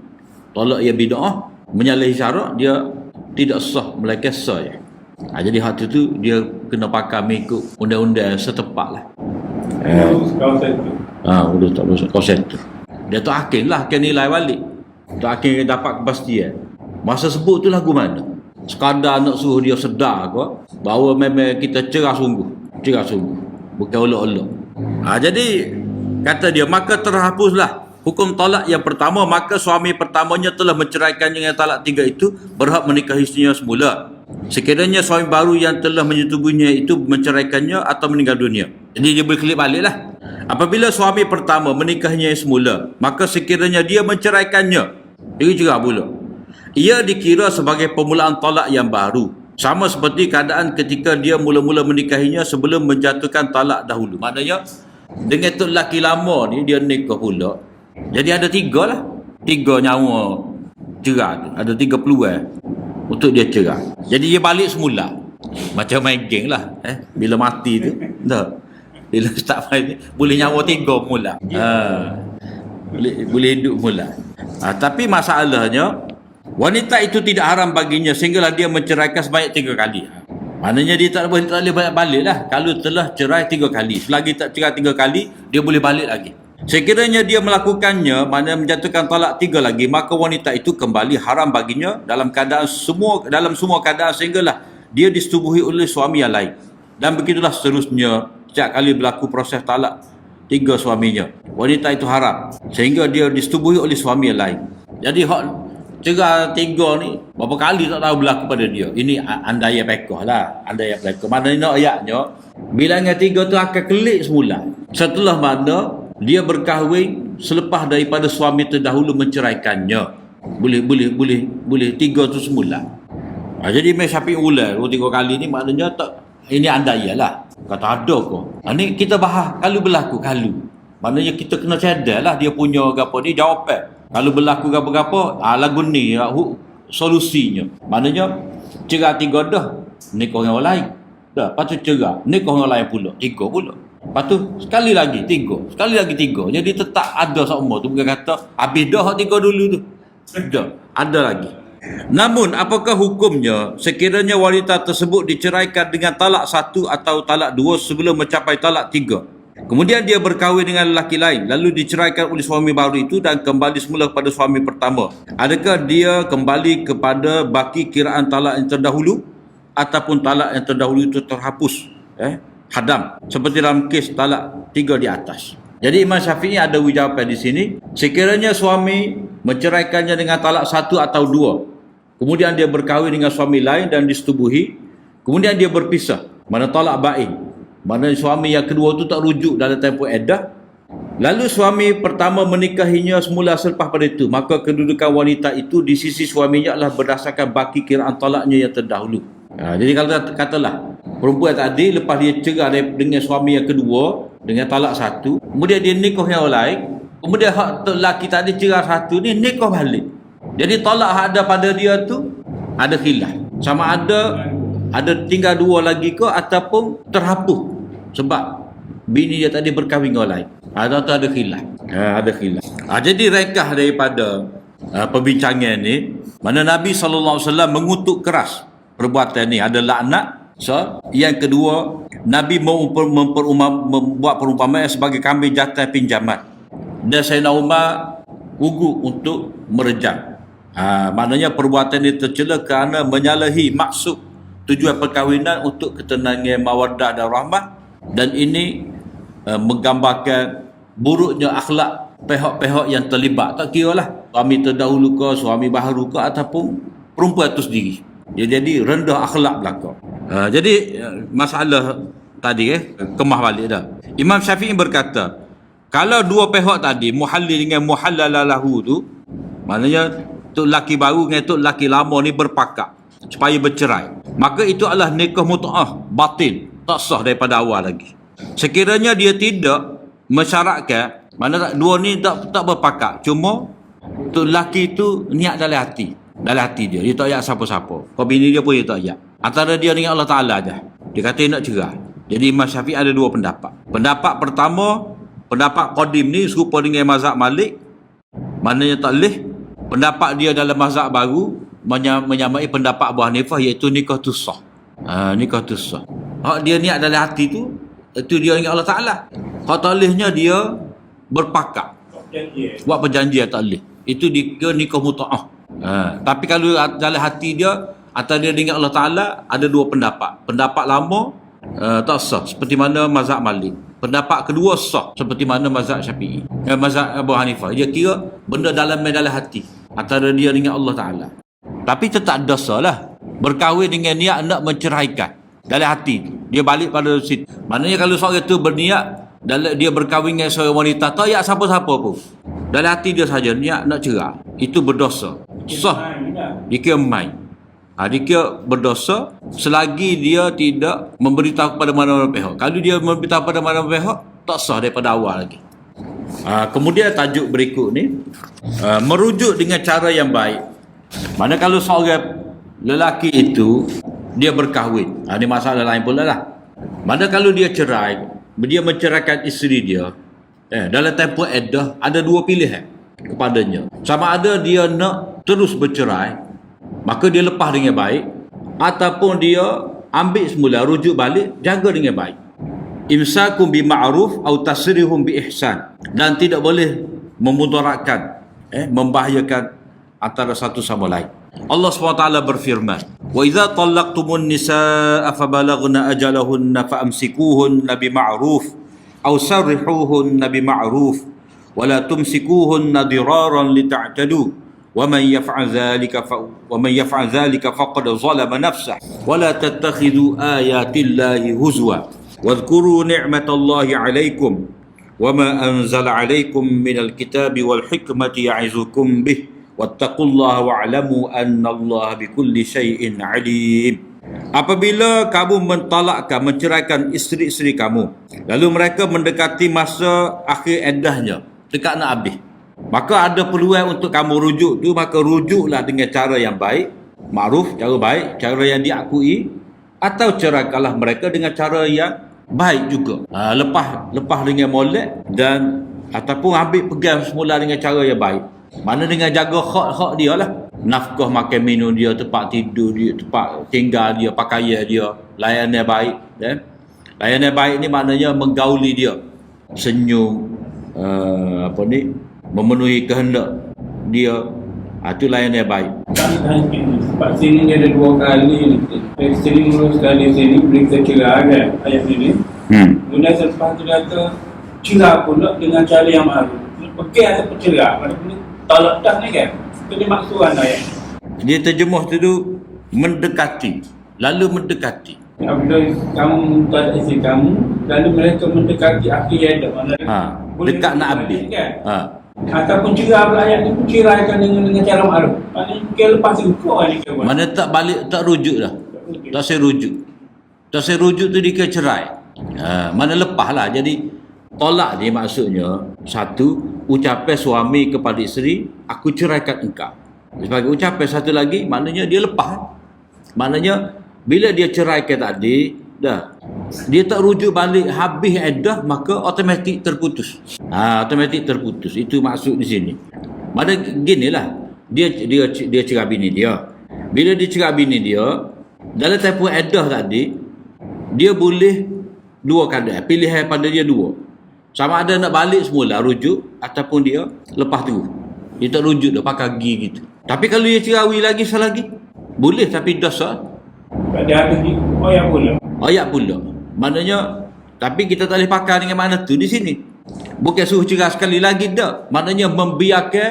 tolak yang bid'ah menyalahi syarak, dia tidak sah melainkan sah je. Jadi hak tu dia kena pakai mengikut undang-undang setempat lah. Urus kawasan tu. Dia tu hakim lah, akan nilai balik. Tu hakim dapat kepastian. Masa sebut tu lagu mana? Sekadar nak suruh dia sedar ke bahawa memang kita cerah sungguh. Bukan olok-olok. Jadi kata dia, maka terhapuslah hukum talak yang pertama, maka suami pertamanya telah menceraikan dengan talak 3 itu berhak menikahi isterinya semula. sekiranya suami baru yang telah menyetubuhinya itu menceraikannya atau meninggal dunia. Jadi dia boleh klik balik lah. Apabila suami pertama menikahinya semula, maka sekiranya dia menceraikannya, dia cerai pula, ia dikira sebagai permulaan talak yang baru, sama seperti keadaan ketika dia mula-mula menikahinya sebelum menjatuhkan talak dahulu. Maknanya dengan tu lelaki lama ni dia nikah pula, jadi ada 3 lah, 3 nyawa cerai tu, ada 3 peluang untuk dia cerai. Jadi dia balik semula, macam main geng lah. Bila mati tu dah, bila start main boleh nyawa 3 mula, boleh hidup mula. Tapi masalahnya wanita itu tidak haram baginya sehinggalah dia menceraikan sebanyak 3 kali. Maknanya dia tak boleh balik lah. Kalau telah cerai 3 kali, selagi tak cerai 3 kali, dia boleh balik lagi. Sekiranya dia melakukannya, maknanya menjatuhkan talak 3 lagi, maka wanita itu kembali haram baginya dalam semua keadaan sehinggalah dia disetubuhi oleh suami yang lain. Dan begitulah seterusnya setiap kali berlaku proses talak 3 suaminya, wanita itu haram sehingga dia disetubuhi oleh suami yang lain. Jadi hak cerai 3 ni berapa kali tak tahu berlaku pada dia. Ini andaian pekoh lah, andaian pekoh. Maknanya ayatnya bilangan 3 tu akan kelik semula setelah mana dia berkahwin selepas daripada suami terdahulu menceraikannya. Boleh 3 tu semula. Jadi Imam Syafi'i ulang 3 kali ni, maknanya tak, ini andaian lah. Kata ada kok. Ni kita bahas kalau berlaku, kalau. Maknanya kita kena cadar lah dia punya apa ni jawapan. Kalau berlaku apa-apa, lagu ni solusinya. Maknanya cerai 3 dah, nikah dengan orang lain. Dah, lepas tu cerai, nikah dengan orang lain pula, 3 pula. Lepas tu sekali lagi 3, sekali lagi 3. Jadi tetap ada seumur tu, bukan kata habis dah 3 dulu tu. Dah, ada lagi. Namun apakah hukumnya sekiranya wanita tersebut diceraikan dengan talak 1 atau talak 2 sebelum mencapai talak 3? Kemudian dia berkahwin dengan lelaki lain, lalu diceraikan oleh suami baru itu dan kembali semula kepada suami pertama. Adakah dia kembali kepada baki kiraan talak yang terdahulu ataupun talak yang terdahulu itu terhapus? Hadam. Seperti dalam kes talak 3 di atas. Jadi Imam Syafi'i ada jawapan di sini. Sekiranya suami menceraikannya dengan talak 1 atau 2, kemudian dia berkahwin dengan suami lain dan disetubuhi, kemudian dia berpisah, mana talak bain, mana suami yang kedua tu tak rujuk dalam tempoh iddah, lalu suami pertama menikahinya semula selepas pada itu, maka kedudukan wanita itu di sisi suaminya adalah berdasarkan baki kiraan talaknya yang terdahulu. Jadi kalau katalah perempuan tadi lepas dia cerai dengan suami yang kedua dengan talak 1, kemudian dia nikah yang lain, kemudian hak lelaki tadi cerai 1 ni nikah balik, jadi talak hak ada pada dia tu ada khilaf, sama ada tinggal 2 lagi ke ataupun terhapus sebab bini dia tadi berkahwin dengan orang lain. Ada khilaf. Ada khilaf. Jadi rekah daripada perbincangan ni, mana Nabi SAW mengutuk keras perbuatan ni, ada laknat. Yang kedua, Nabi membuat perumpamaan sebagai kambing jantan pinjaman, dan Sayyidina Umar gugur untuk merejam. Maknanya perbuatan ini tercela kerana menyalahi maksud tujuan perkahwinan untuk ketenangan, mawaddah dan rahmah, dan ini menggambarkan buruknya akhlak pihak-pihak yang terlibat. Tak kira lah suami terdahulu ke, suami baru ke, ataupun perempuan itu sendiri. Jadi rendah akhlak belakang. Jadi masalah tadi kemah balik dah. Imam Syafi'i berkata, kalau 2 pihak tadi muhallil dengan muhallalalahu tu, maknanya tok laki baru dengan tok laki lama ni berpakat supaya bercerai, maka itu adalah nikah mut'ah batil, tak sah daripada awal lagi. Sekiranya dia tidak mensyaratkan, mana 2 ni tak berpakat, cuma tok laki tu niat dalam hati dia tak ayat siapa-siapa, kau bini dia pun dia tak ayat, antara dia dengan Allah Ta'ala je, dia kata dia nak cerai. Jadi Imam Syafi'i ada 2 pendapat. Pendapat pertama, pendapat qadim ni serupa dengan mazhab Malik, maknanya tak leh. Pendapat dia dalam mazhab baru menyamai pendapat Abu Hanifah, iaitu nikah tu sah. Nikah tu sah. Hak dia niat dalam hati tu, itu dia dengan Allah Ta'ala. Hak tak lehnya dia berpakat, buat perjanjian tak leh. Itu dia nikah mut'ah. Tapi kalau dalam hati dia, antara dia dengan Allah Ta'ala, ada 2 pendapat. Pendapat lama tak sah, seperti mana mazhab Malik. Pendapat kedua sah, seperti mana mazhab Syafi'i, mazhab Abu Hanifah. Dia kira benda dalam hati, antara dia dengan Allah Ta'ala. Tapi tetap dosa lah. berkahwin dengan niat nak menceraikan dalam hati tu. Dia balik pada situ. Maknanya kalau seorang itu berniat dalam dia berkahwin dengan seorang wanita, tak payah siapa-siapa pun, dalam hati dia saja niat nak cerai, itu berdosa. Sah. Dia kira main. Dia kira berdosa selagi dia tidak memberitahu kepada mana-mana pihak. Kalau dia memberitahu kepada mana-mana pihak, tak sah daripada awal lagi. Kemudian tajuk berikut ni, merujuk dengan cara yang baik. Mana kalau seorang lelaki itu dia berkahwin, ada masalah lain pula lah. Mana kalau dia cerai, dia menceraikan isteri dia, dalam tempoh iddah ada dua pilihan kepadanya. Sama ada dia nak terus bercerai, maka dia lepas dengan baik, ataupun dia ambil semula, rujuk balik, jaga dengan baik. Imsakum bima'ruf atau tasrihum bi ihsan, dan tidak boleh memudaratkan, membahayakan antara satu sama lain. Allah SWT berfirman, wa idza talaqtumun nisaa fabalaghna ajalahunna faamsikuhunna bima'ruf aw sarrihuhunna bima'ruf wa la tumsikuhunna diraran lita'tadu wa man yaf'al dhalika faqad zalama nafsahu wa la tattakhidhu ayatillahi huzwa wadhkuru ni'matallahi 'alaykum wa ma anzala 'alaykum minal kitabi wal hikmati ya'izukum bih wattaqullaha wa'lamu annallaha bikulli syai'in 'alim. Apabila kamu mentalakkan, menceraikan isteri-isteri kamu, lalu mereka mendekati masa akhir iddahnya, dekat nak habis, maka ada peluang untuk kamu rujuk tu, maka rujuklah dengan cara yang baik, ma'ruf, cara baik, cara yang diakui, atau ceraikanlah mereka dengan cara yang baik juga. Lepas dengan molek, dan ataupun ambil pegang semula dengan cara yang baik. Mana dengan jaga hak dia lah, nafkah makan minum dia, tempat tidur dia, tempat tinggal dia, pakaian dia, layanan baik, layanan baik ni maknanya menggauli dia, senyum, memenuhi kehendak dia, itu layanan baik. Sebab sini ni ada dua kali, sini mula sekali sini berita cerai kan, ayat ini. Kemudian selepas tu kata cerai pula dengan cara yang baru. Pegang atau cerai, maksudnya tolak dah ni kan. Itu dia maksudan ayat. Dia terjemuh tu mendekati, lalu mendekati. Apabila kamu tak isi kamu, lalu mereka mendekati akhir ada mana? Dekat nak habis. Kan? Ataupun cerai pula ayat ni, ceraikan dengan cara baru. Maknanya mungkin lepas tu kau ni kawan. Mana tak balik, tak rujuk dah. Tak saya rujuk. Tak saya rujuk tu dia cerai. Mana lepas lah. Jadi tolak ni maksudnya, satu, ucapan suami kepada isteri, aku ceraikan engkau. Sebagai ucapan satu lagi, maknanya dia lepas. Maknanya bila dia ceraikan tadi, dah, dia tak rujuk balik habis iddah, maka automatik terputus. Automatik terputus. Itu maksud di sini. Mana ginilah, dia cerai bini dia. Bila dia cerai bini dia, dalam tempoh iddah tadi, dia boleh dua keadaan, pilihan pada dia dua. Sama ada nak balik semula rujuk, ataupun dia lepas tu dia tak rujuk dah, pakai gigi gitu. Tapi kalau dia cerai lagi selagi, boleh, tapi dosa. Pada habis ni ayat pula. Maknanya, tapi kita tak boleh pakai dengan makna tu di sini. Bukan suruh cerai sekali lagi dah. Maknanya membiarkan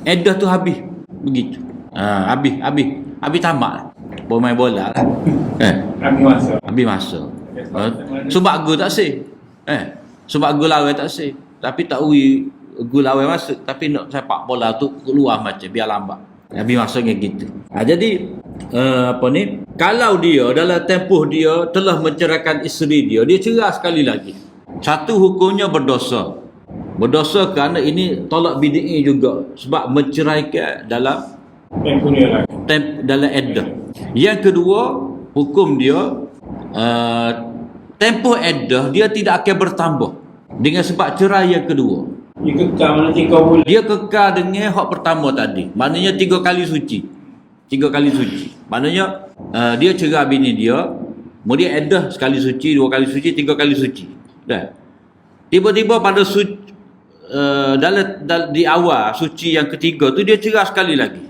iddah tu habis. Begitu. Habis tamat. Pemain bola lah. Habis masa. Sebab gol tak sih. Sebab gol lawan tak sih. Tapi tak ui gol lawan masuk, tapi nak sepak bola tu keluar macam biar lambat. Habis masuknya gitu. Jadi kalau dia dalam tempoh dia telah menceraikan isteri dia, dia cerai sekali lagi, satu hukumnya berdosa. Berdosa kerana ini tolak bid'i juga, sebab menceraikan dalam dalam iddah. Yang kedua, hukum dia tempoh iddah dia tidak akan bertambah dengan sebab cerai yang kedua. Dia kekal mana 3 bulan. Dia kekal dengan hak pertama tadi. Maknanya 3 kali suci. 3 kali suci. Maknanya dia cerai bini dia, kemudian iddah sekali suci, 2 kali suci, 3 kali suci. Dah. Tiba-tiba pada dalam di awal suci yang ketiga tu dia cerai sekali lagi.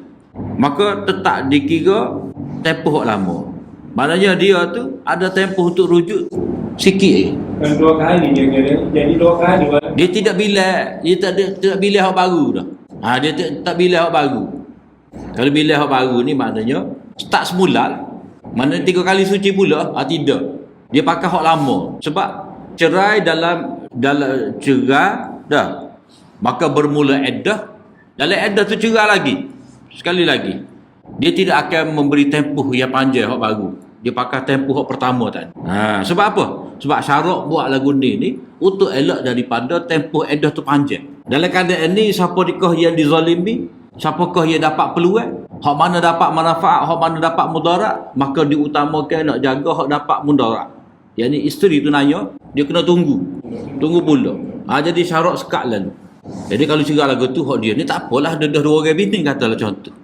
Maka tetap dikira tempoh lama. Maknanya dia tu ada tempoh untuk rujuk sikit. Kan 2 kali dia kira. Jadi 2 kali. Dia tidak bilang, dia tak bilang hak baru dah. Dia tak bilang hak baru. Kalau bilang hak baru ni maknanya start semula. Mana 3 kali suci pula? Tidak. Dia pakai hak lama. Sebab cerai dalam cerai dah. Maka bermula iddah. Dalam iddah tu cerai lagi. Sekali lagi. Dia tidak akan memberi tempoh yang panjang hak baru. Dia pakai tempoh hak pertama tadi. Sebab apa? Sebab syarat buat lagu ni untuk elak daripada tempoh iddah tu panjang. Dalam keadaan ni siapa nikah yang dizalimi, siapakah yang dapat peluang, hak mana dapat manfaat, hak mana dapat mudarat, maka diutamakan nak jaga hak dapat mudarat. Yang ni isteri tu nanya, dia kena tunggu pula. Jadi syarat sekat lalu. Jadi kalau cerai lagu tu hak dia ni tak apalah, ada 2 orang bini katalah contoh.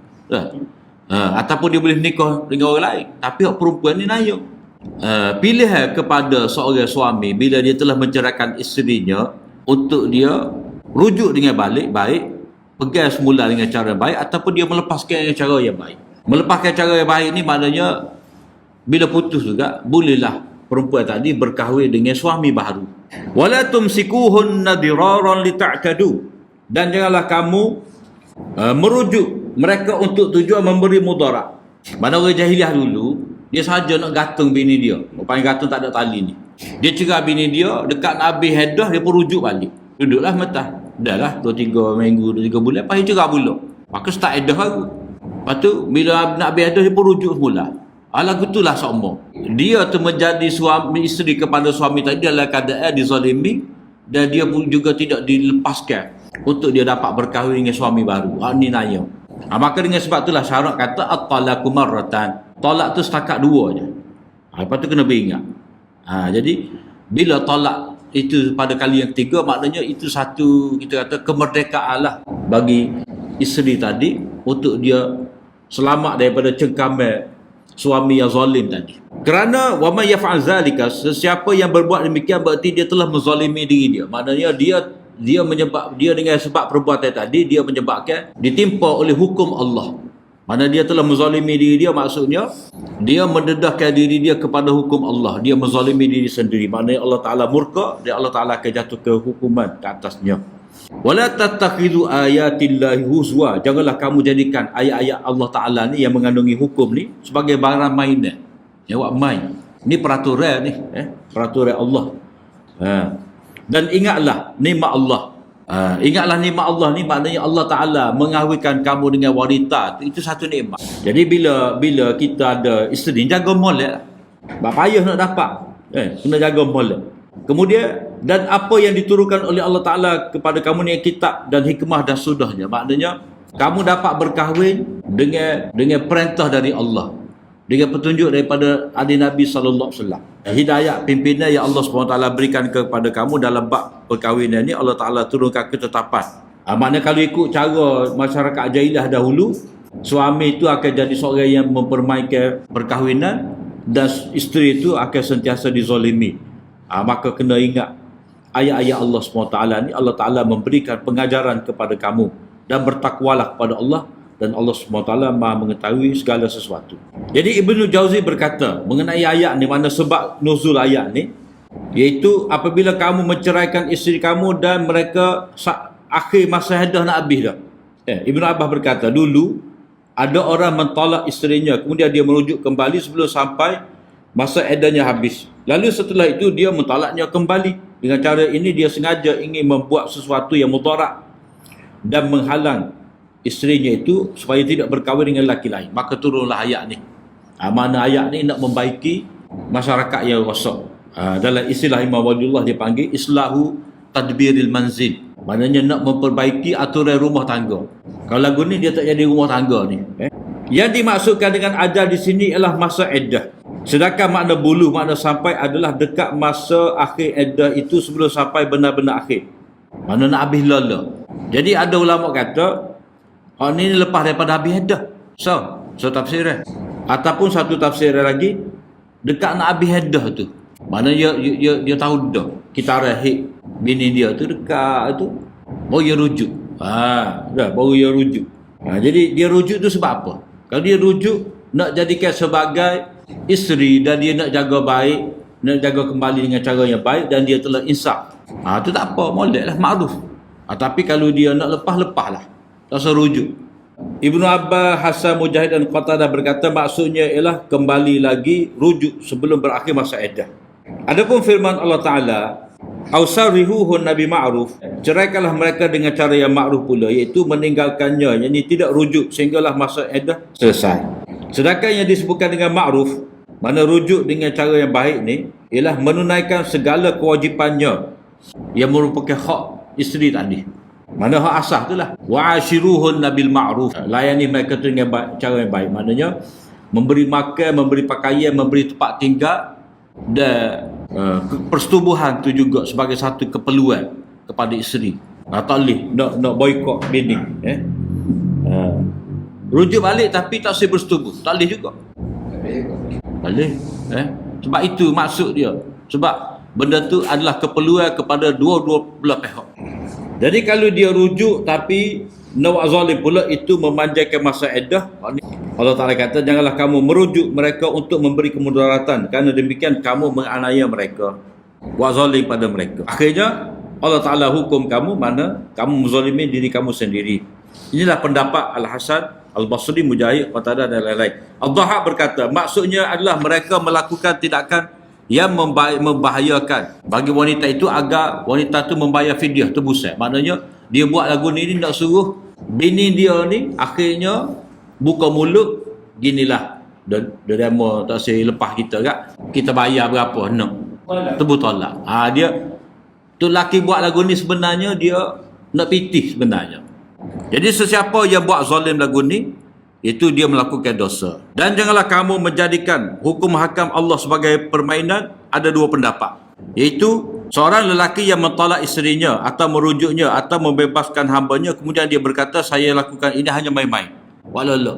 Ataupun dia boleh nikah dengan orang lain, tapi hak perempuan ni nanya. Pilihan kepada seorang suami bila dia telah menceraikan isterinya untuk dia rujuk dengan baik, pegang semula dengan cara baik, ataupun dia melepaskan dengan cara yang baik. Melepaskan cara yang baik ni maknanya bila putus juga bolehlah perempuan tadi berkahwin dengan suami baru. Wala tumsikuhunna diraran lita'tadu, dan janganlah kamu merujuk mereka untuk tujuan memberi mudarat. Mana orang jahiliah dulu, dia saja nak gantung bini dia. Rupanya gantung tak ada tali ni. Dia cerai bini dia, dekat nak habis hadah, dia pun rujuk balik. Duduklah metah. Dah lah 2-3 minggu, 2-3 bulan, lepas dia cerai pula. Maka start hadah baru. Lepas tu, bila nak habis hadah, dia pun rujuk semula. Lagu itulah sama. Dia tu menjadi suami isteri kepada suami tadi dalam keadaan dizalimi, dan dia pun juga tidak dilepaskan untuk dia dapat berkahwin dengan suami baru. Ni nanya. Maka dengan sebab itulah syarat kata at-talaqu marratan. Talak tu setakat 2 je. Lepas tu kena beringat. Jadi bila talak itu pada kali yang ketiga, maknanya itu satu, kita kata, kemerdekaan lah bagi isteri tadi untuk dia selamat daripada cengkaman suami yang zalim tadi. Kerana wa may yaf'al zalika, sesiapa yang berbuat demikian berarti dia telah menzalimi diri dia. Maknanya dia dengan sebab perbuatan tadi dia menyebabkan ditimpa oleh hukum Allah. Mana dia telah menzalimi diri dia, maksudnya dia mendedahkan diri dia kepada hukum Allah. Dia menzalimi diri sendiri. Maknanya Allah Ta'ala murka, dan Allah Ta'ala akan jatuhkan hukuman ke atasnya. Wala tattakhidhu ayatillahi huzwa. Janganlah kamu jadikan ayat-ayat Allah Ta'ala ni yang mengandungi hukum ni sebagai barang mainan. Yang buat main. Ni peraturan ni. Peraturan Allah. Dan ingatlah nikmat Allah. Ingatlah nikmat Allah ni maknanya Allah Ta'ala mengahwinkan kamu dengan wanita. Itu satu nikmat. Jadi bila kita ada isteri, jaga molek lah. Payah nak dapat. Kena jaga molek. Kemudian, dan apa yang diturunkan oleh Allah Ta'ala kepada kamu ni kitab dan hikmah dan sudahnya. Maknanya kamu dapat berkahwin dengan perintah dari Allah, dengan petunjuk daripada adik Nabi SAW. Hidayah pimpinan yang Allah SWT berikan kepada kamu dalam bab perkahwinan ni, Allah Ta'ala turunkan ketetapan. Maknanya kalau ikut cara masyarakat jahiliah dahulu, suami itu akan jadi seorang yang mempermainkan perkahwinan, dan isteri itu akan sentiasa dizalimi. Maka kena ingat ayat-ayat Allah SWT ni, Allah Ta'ala memberikan pengajaran kepada kamu, dan bertakwalah kepada Allah, dan Allah SWT Maha mengetahui segala sesuatu. Jadi Ibnu Jauzi berkata mengenai ayat ni, mana sebab nuzul ayat ni, iaitu apabila kamu menceraikan isteri kamu dan mereka akhir masa hadah nak habis dah. Ibnu Abbas berkata, dulu ada orang mentolak isterinya, kemudian dia merujuk kembali sebelum sampai masa idahnya habis. Lalu setelah itu dia mentolaknya kembali. Dengan cara ini dia sengaja ingin membuat sesuatu yang mudarat dan menghalang isterinya itu supaya tidak berkahwin dengan lelaki lain. Maka turunlah ayat ni. Mana ayat ni nak membaiki masyarakat yang rosak. Dalam istilah Imam Waliullah dia panggil islahu tadbiril manzil. Maknanya nak memperbaiki aturan rumah tangga. Kalau lagu ni dia tak jadi rumah tangga ni. Yang dimaksudkan dengan ajal di sini ialah masa iddah. Sedangkan makna buluh, makna sampai adalah dekat masa akhir iddah itu sebelum sampai benar-benar akhir. Mana nak habis lala. Jadi ada ulama kata ni lepas daripada habis iddah. So tafsiran. Ataupun satu tafsiran lagi, dekat nak habis iddah tu. Mana dia tahu dah kita rahib bini dia tu dekat tu, baru dia rujuk. Baru dia rujuk. Jadi dia rujuk tu sebab apa? Kalau dia rujuk nak jadikan sebagai isteri, dan dia nak jaga baik, nak jaga kembali dengan cara yang baik, dan dia telah insaf. Tu tak apa, molek lah, makruf. Tapi kalau dia nak lepas lah. Tak usah rujuk. Ibnu Abbas, Hasan, Mujahid dan Qatadah berkata maksudnya ialah kembali lagi rujuk sebelum berakhir masa iddah. Adapun firman Allah Ta'ala, Ausarihuhun Nabi Ma'ruf, ceraikanlah mereka dengan cara yang ma'ruf pula, iaitu meninggalkannya, yakni tidak rujuk sehinggalah masa iddah selesai. Sedangkan yang disebutkan dengan ma'ruf, mana rujuk dengan cara yang baik ni, ialah menunaikan segala kewajipannya yang merupakan hak isteri tadi. Mana hak asah tu lah. Wa'ashiruhun nabil ma'ruf. Layani mereka tu dengan cara yang baik. Maknanya memberi makan, memberi pakaian, memberi tempat tinggal, dan persetubuhan tu juga sebagai satu keperluan kepada isteri. Tak boleh nak boykot bini. Rujuk balik tapi tak boleh bersetubuh. Tak boleh juga. Tak boleh. Sebab itu maksud dia. Sebab benda tu adalah keperluan kepada dua-dua belah pihak. Jadi kalau dia rujuk tapi nawak zalim pula, itu memanjangkan masa iddah. Allah Ta'ala kata, janganlah kamu merujuk mereka untuk memberi kemudaratan, kerana demikian kamu menganiaya mereka, buat zalim pada mereka. Akhirnya Allah Ta'ala hukum kamu mana kamu menzalimi diri kamu sendiri. Inilah pendapat Al-Hasan, Al-Basri, Mujahid, Qatadah dan lain-lain. Al-Dhahab berkata maksudnya adalah mereka melakukan tindakan yang membahayakan bagi wanita itu agar wanita tu membayar fidyah, tebusan. Maknanya dia buat lagu ni nak suruh bini dia ni akhirnya buka mulut, ginilah demo tak saya lepas kita kat, kita bayar berapa nak tebu tolak. Dia tu laki buat lagu ni sebenarnya dia nak pitih sebenarnya. Jadi sesiapa yang buat zalim lagu ni, itu dia melakukan dosa. Dan janganlah kamu menjadikan hukum hakam Allah sebagai permainan. Ada dua pendapat, iaitu seorang lelaki yang mentolak isterinya atau merujuknya atau membebaskan hambanya, kemudian dia berkata saya lakukan ini hanya main-main. Walala,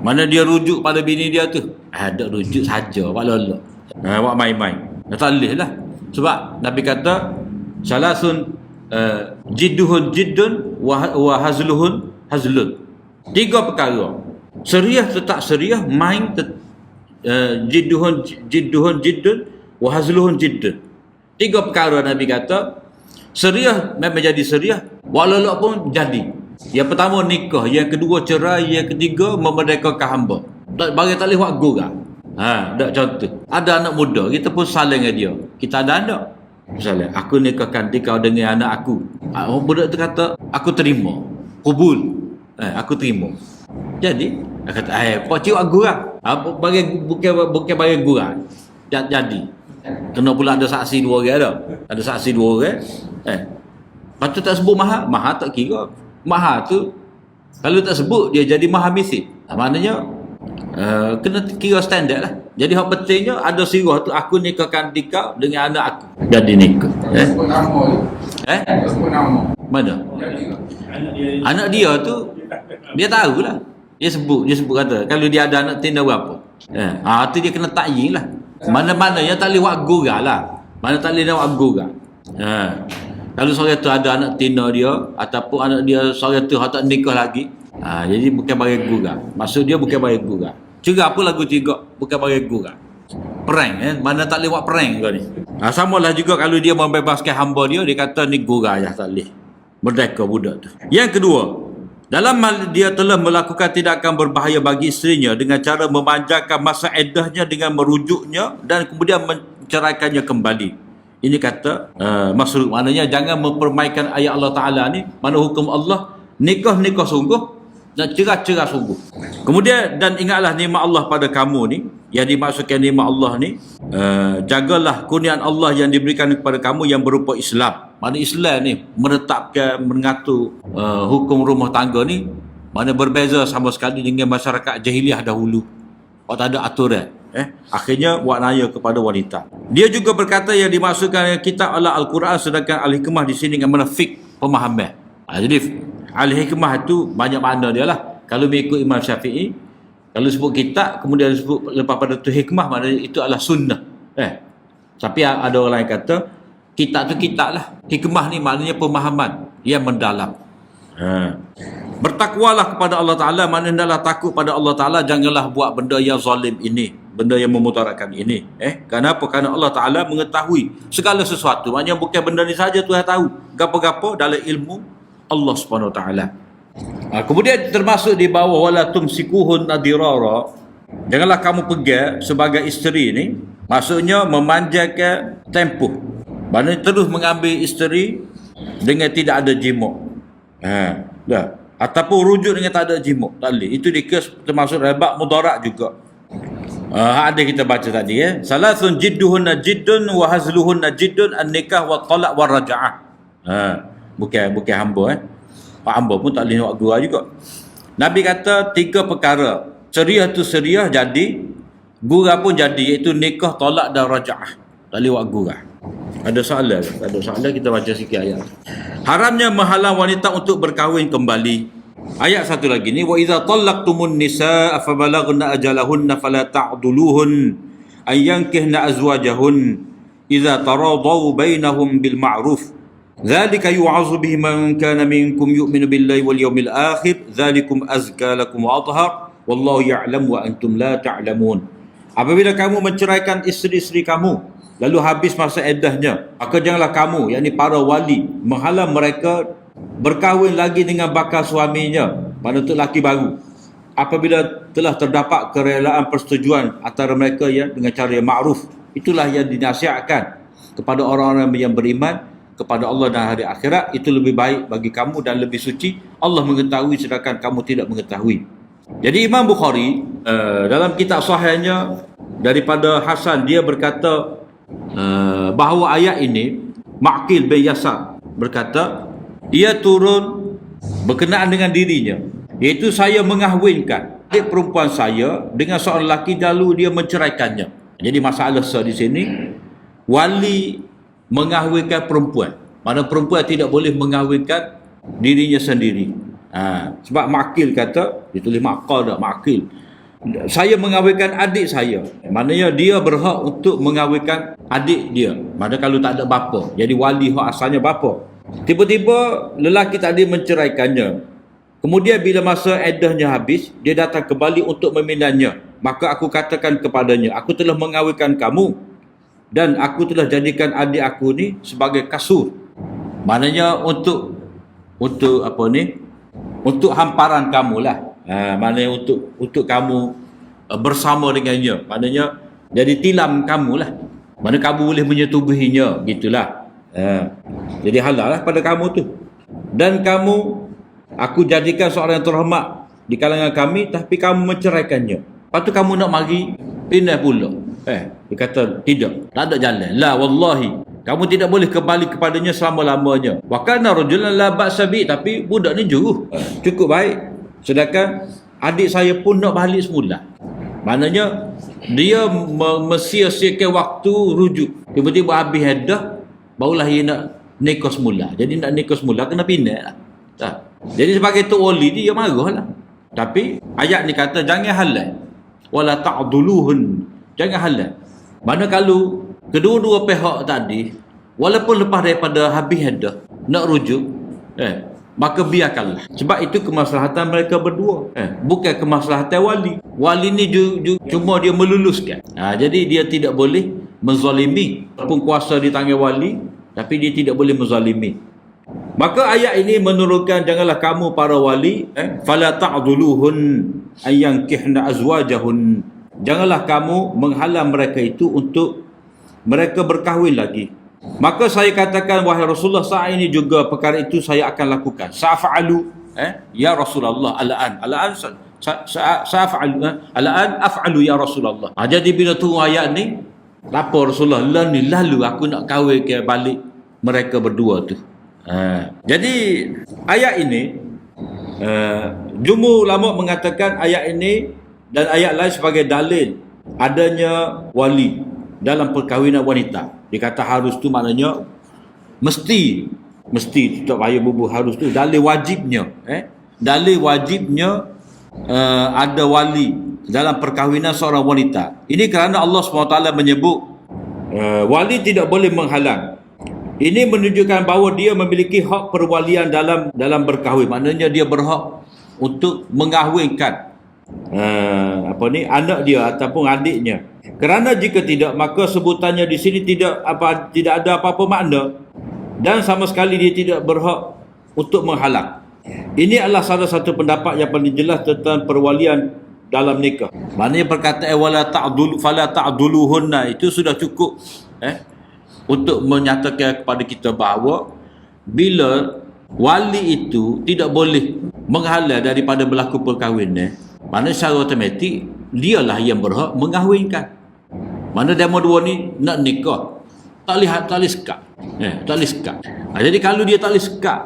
mana dia rujuk pada bini dia tu? Ada rujuk saja, walala. Buat main-main. Tak boleh lah. Sebab Nabi kata salasun jidduhun jiddun wa hazluhun hazlun. 3 perkara, seriah tetap seriah, main jidduhun jiddun wa hazluhun jiddun. 3 perkara Nabi kata, seriah memang jadi seriah, walala pun jadi. Yang pertama nikah, yang kedua cerai, yang ketiga memerdekakan hamba. Bagi tak boleh buat gurau. Tak contoh. Ada anak muda, kita pun saling dengan dia. Kita ada anak, misalnya aku nikahkan kau dengan anak aku. Budak tu kata aku terima, kubul, aku terima. Jadi dia kata kau cium aku lah. Bagi bukan bagi gurau. Jadi kena pula ada saksi 2 orang dah. Ada saksi 2 orang. Patut tak sebut mahar. Mahar tak kira. Mahar tu kalau tak sebut dia jadi mahar misil. Maknanya kena kira standard lah. Jadi hak pentingnya ada sirah tu, aku nikahkan kau dengan anak aku. Jadi nikah. Sebut nama. Mana? Anak dia tu dia tahulah. Dia sebut kata kalau dia ada anak tina berapa. Tu dia kena takyin lah. Mana-mana yang tak boleh buat gurau lah. Mana tak boleh buat gurau. Kalau seorang tu ada anak tina dia ataupun anak dia seorang tu tak nikah lagi, jadi bukan bagi gurau. Maksud dia bukan bagi gurau. Cerah apa lagu 3 bukan bagi gurau. Prank mana tak boleh buat prank kau ni. Samalah juga kalau dia membebaskan hamba dia kata ni gurau je, tak boleh. Merdeka budak tu. Yang kedua, dalam hal dia telah melakukan tindakan berbahaya bagi isterinya dengan cara memanjangkan masa iddahnya dengan merujuknya dan kemudian menceraikannya kembali. Ini kata Masruq, maknanya jangan mempermainkan ayat Allah Ta'ala ni. Mana hukum Allah, nikah sungguh dan cerah sungguh. Kemudian dan ingatlah nikmat Allah pada kamu ni. Yang dimaksudkan nikmat Allah ni, jagalah kurniaan Allah yang diberikan kepada kamu yang berupa Islam. Mana Islam ni menetapkan, mengatur hukum rumah tangga ni, mana berbeza sama sekali dengan masyarakat jahiliah dahulu. Tak ada aturan. Akhirnya buat naya kepada wanita. Dia juga berkata yang dimaksudkan kitab adalah Al-Quran, sedangkan Al-Hikmah di sini dengan mana fiqh, pemahaman. Jadi Al-Hikmah itu banyak makna dia lah. Kalau mengikut Imam Syafi'i, kalau sebut kitab kemudian sebut lepas pada tu hikmah, maknanya itu adalah sunnah. Tapi ada orang lain kata kitab tu kitab lah. Hikmah ni maknanya pemahaman yang mendalam. Bertakwalah kepada Allah Ta'ala, maknanya hendaklah takut pada Allah Ta'ala, janganlah buat benda yang zalim ini, benda yang memutarakan ini. Kenapa? Kerana Allah Ta'ala mengetahui segala sesuatu. Maknanya bukan benda ni saja Tuhan tahu. Gapo-gapo dalam ilmu Allah Subhanahu Wa Ta'ala. Kemudian termasuk di bawah wala tumsikuhun nadirara, janganlah kamu pegang sebagai isteri ni, maksudnya memanjakan tempoh. Maknanya terus mengambil isteri dengan tidak ada jimuk. Dah. Ataupun rujuk dengan tak ada jimuk. Tak boleh. Itu termasuk bab mudarat juga. Ada kita baca tadi Salasun jidduhunna jiddun wa hazluhunna jiddun an-nikah wa talaq wa raja'ah. Bukan hamba Pak hamba pun tak boleh nak gurau juga. Nabi kata 3 perkara. Seriah tu seriah jadi, gurau pun jadi, iaitu nikah, talak dan raja'ah. Tak boleh buat gurau. Ada soalan? Tak ada soalan, kita baca sikit ayat. Haramnya menghalang wanita untuk berkahwin kembali. Ayat satu lagi ni, wa idza talaqtumun nisaa fa balaghna ajalahunna fala ta'duluhun an yankihna azwajahun idza taradau bainahum bil ma'ruf dzalika yu'azu bihi man kana minkum yu'minu billahi wal yawmil akhir dzalikum azka lakum wa athhar wallahu ya'lam wa antum la ta'lamun. Apabila kamu menceraikan isteri-isteri kamu lalu habis masa iddahnya, maka janganlah kamu, yakni para wali, menghalang mereka berkahwin lagi dengan bakal suaminya, mana untuk laki baru, apabila telah terdapat kerelaan persetujuan antara mereka dengan cara yang ma'ruf. Itulah yang dinasihatkan kepada orang-orang yang beriman kepada Allah dan hari akhirat. Itu lebih baik bagi kamu dan lebih suci. Allah mengetahui sedangkan kamu tidak mengetahui. Jadi Imam Bukhari dalam kitab sahihnya daripada Hasan, dia berkata bahawa ayat ini, Ma'qil bin Yasar berkata, ia turun berkenaan dengan dirinya, iaitu saya mengahwinkan adik perempuan saya dengan seorang lelaki lalu dia menceraikannya. Jadi masalah di sini, wali mengahwinkan perempuan. Mana perempuan tidak boleh mengahwinkan dirinya sendiri. Sebab Ma'qil kata, ditulis Ma'qal tak Ma'qil, saya mengahwinkan adik saya. Maknanya dia berhak untuk mengahwinkan adik dia. Mana kalau tak ada bapa, jadi wali hak asalnya bapa. Tiba-tiba lelaki tadi menceraikannya. Kemudian bila masa iddahnya habis, dia datang kembali untuk meminangnya. Maka aku katakan kepadanya, aku telah mengahwinkan kamu dan aku telah jadikan adik aku ni sebagai kasur. Maknanya untuk apa ni? Untuk hamparan kamulah. Maknanya untuk kamu bersama dengannya. Maknanya jadi tilam kamulah. Mana kamu boleh menyetubuhinya, gitulah. Jadi halal lah pada kamu tu. Dan kamu, aku jadikan seorang yang terhormat di kalangan kami, tapi kamu menceraikannya. Lepas tu kamu nak mari pindah pula. Dia kata tidak, tak ada jalan. La wallahi, kamu tidak boleh kembali kepadanya selama-lamanya. Wa kana rajulan la ba'sa bi, tapi budak ni juru, cukup baik. Sedangkan adik saya pun nak balik semula. Maknanya dia mesia-siakan waktu rujuk. Tiba-tiba habis iddah, barulah dia nak nikah semula. Jadi nak nikah semula kena pindah lah. Jadi sebagai tu wali dia marah lah. Tapi ayat ni kata jangan halal. Wala ta'duluhun. Jangan halal. Mana kalau kedua-dua pihak tadi, walaupun lepas daripada habis iddah nak rujuk, maka biarkanlah. Sebab itu kemaslahatan mereka berdua. Bukan kemaslahatan wali. Wali ni cuma dia meluluskan. Jadi dia tidak boleh menzalimi. Walaupun kuasa di tangan wali, tapi dia tidak boleh menzalimi. Maka ayat ini menurunkan janganlah kamu para wali fala ta'dhuluhun ayyankihna azwajahun. Janganlah kamu menghalang mereka itu untuk mereka berkahwin lagi. Maka saya katakan, wahai Rasulullah, saat ini juga perkara itu saya akan lakukan. Sa'fa'alu ya Rasulullah al-an sa'fa'alu al-an af'alu ya Rasulullah. Jadi bila turun ayat ni, lapor Rasulullah, lalu aku nak kahwin ke balik mereka berdua tu. Jadi ayat ini jumhur ulama mengatakan ayat ini dan ayat lain sebagai dalil adanya wali dalam perkahwinan wanita. Dia kata harus tu maknanya mesti tak payah bubuh, harus tu dalil wajibnya. Dalil wajibnya ada wali dalam perkahwinan seorang wanita. Ini kerana Allah SWT menyebut wali tidak boleh menghalang. Ini menunjukkan bahawa dia memiliki hak perwalian dalam berkahwin. Maknanya dia berhak untuk mengahwinkan anak dia ataupun adiknya. Kerana jika tidak, maka sebutannya di sini tidak ada apa-apa makna dan sama sekali dia tidak berhak untuk menghalang. Ini adalah salah satu pendapat yang paling jelas tentang perwalian dalam nikah. Maknanya perkataan wala ta'dul fala ta'duluhunna itu sudah cukup untuk menyatakan kepada kita bahawa bila wali itu tidak boleh menghalang daripada berlaku perkahwinan, maknanya secara automatik dialah yang berhak mengahwinkan. Mana demo dua ni nak nikah, tak boleh sekat. Tak boleh sekat. Jadi kalau dia tak boleh sekat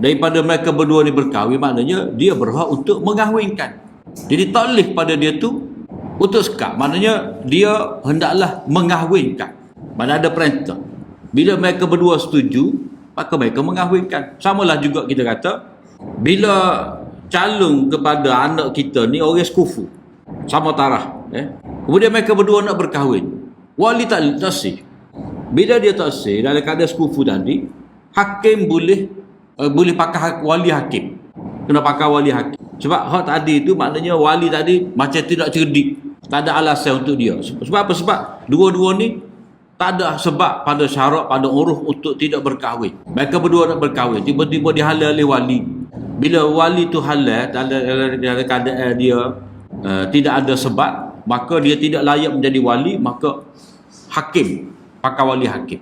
daripada mereka berdua ni berkahwin, maknanya dia berhak untuk mengahwinkan. Jadi tak boleh pada dia tu untuk sekat, maknanya dia hendaklah mengahwinkan. Mana ada perintah. Bila mereka berdua setuju, maka mereka mengahwinkan. Samalah juga kita kata, bila calon kepada anak kita ni orang sekufu, sama tarah, kemudian mereka berdua nak berkahwin, wali tak sah. Bila dia tak sah dalam keadaan sekufu tadi, hakim boleh pakai wali hakim. Kena pakai wali hakim. Sebab hak tadi tu maknanya wali tadi macam tidak cerdik, tak ada alasan untuk dia. Sebab apa? Sebab dua-dua ni tak ada sebab pada syarat, pada uruf untuk tidak berkahwin. Mereka berdua nak berkahwin, tiba-tiba dihalal oleh wali. Bila wali tu halal dalam keadaan dia tidak ada sebab, maka dia tidak layak menjadi wali, maka hakim, pakai wali hakim.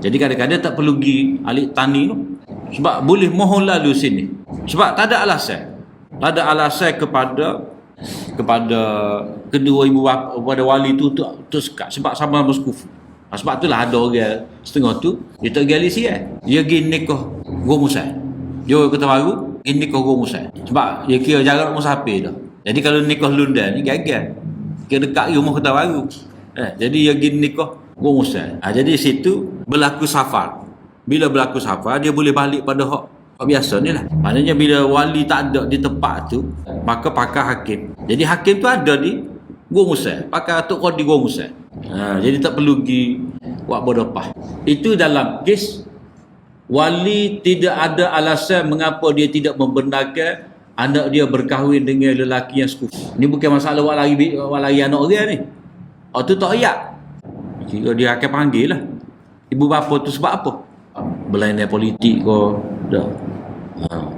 Jadi kadang-kadang tak perlu pergi ahli tani tu, sebab boleh mohon lalu sini. Sebab tak ada alasan. Tak ada alasan kepada kedua ibu bapa, kepada wali tu untuk sekat, sebab sama-sama sekufu. Sebab itulah ada orang setengah tu dia tak pergi alisi dia pergi nikah gua musai. Dia kata baru pergi nikah gua musai. Sebab dia kira jarak musafir dah. Jadi kalau nikah lundan ni gagal. Kira dekat rumah kata baru. Jadi dia pergi nikah gua musai. Jadi situ berlaku safar. Bila berlaku safar, dia boleh balik pada hak biasa ni lah. Maknanya bila wali tak ada di tempat tu, maka pakai hakim. Jadi hakim tu ada di Gua Musa, pakai Atuk Qadi Gua Musa. Jadi tak perlu pergi buat berdopah. Itu dalam kes wali tidak ada alasan mengapa dia tidak membenarkan anak dia berkahwin dengan lelaki yang sekufu. Ni bukan masalah buat lari anak orang ni. Tu tak ayak. Jika dia akan panggil lah ibu bapa tu sebab apa? Berlainan politik ke dah.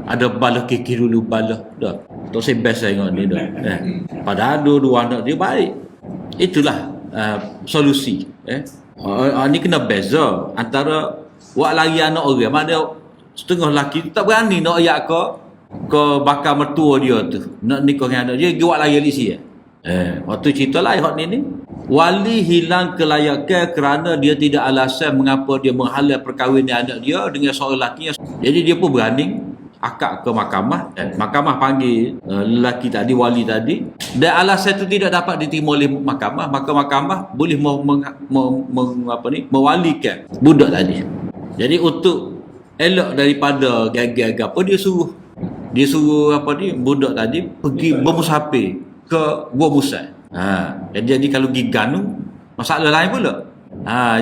Ada bala kiki dulu bala dah. Tak sebes saya tengok ni dah. Padahal dua anak dia baik. Itulah solusi. Ni kena beza antara buat lari anak orang. Mana setengah lelaki tak berani nak ayak ke bakal mertua dia tu. Nak nikah dengan anak dia, dia buat lari alisi. Waktu cerita lah hak ni. Wali hilang kelayakan kerana dia tidak alasan mengapa dia menghalang perkahwinan anak dia dengan seorang lelaki. Jadi dia pun berani akad ke mahkamah. Mahkamah panggil lelaki tadi, wali tadi, dan alasan itu tidak dapat diterima oleh mahkamah, maka mahkamah boleh mewalikan budak tadi. Jadi untuk elok daripada gagal apa, dia suruh budak tadi pergi bermusafir ke Gua Musa. Jadi kalau pergi Ganu, masalah lain pula.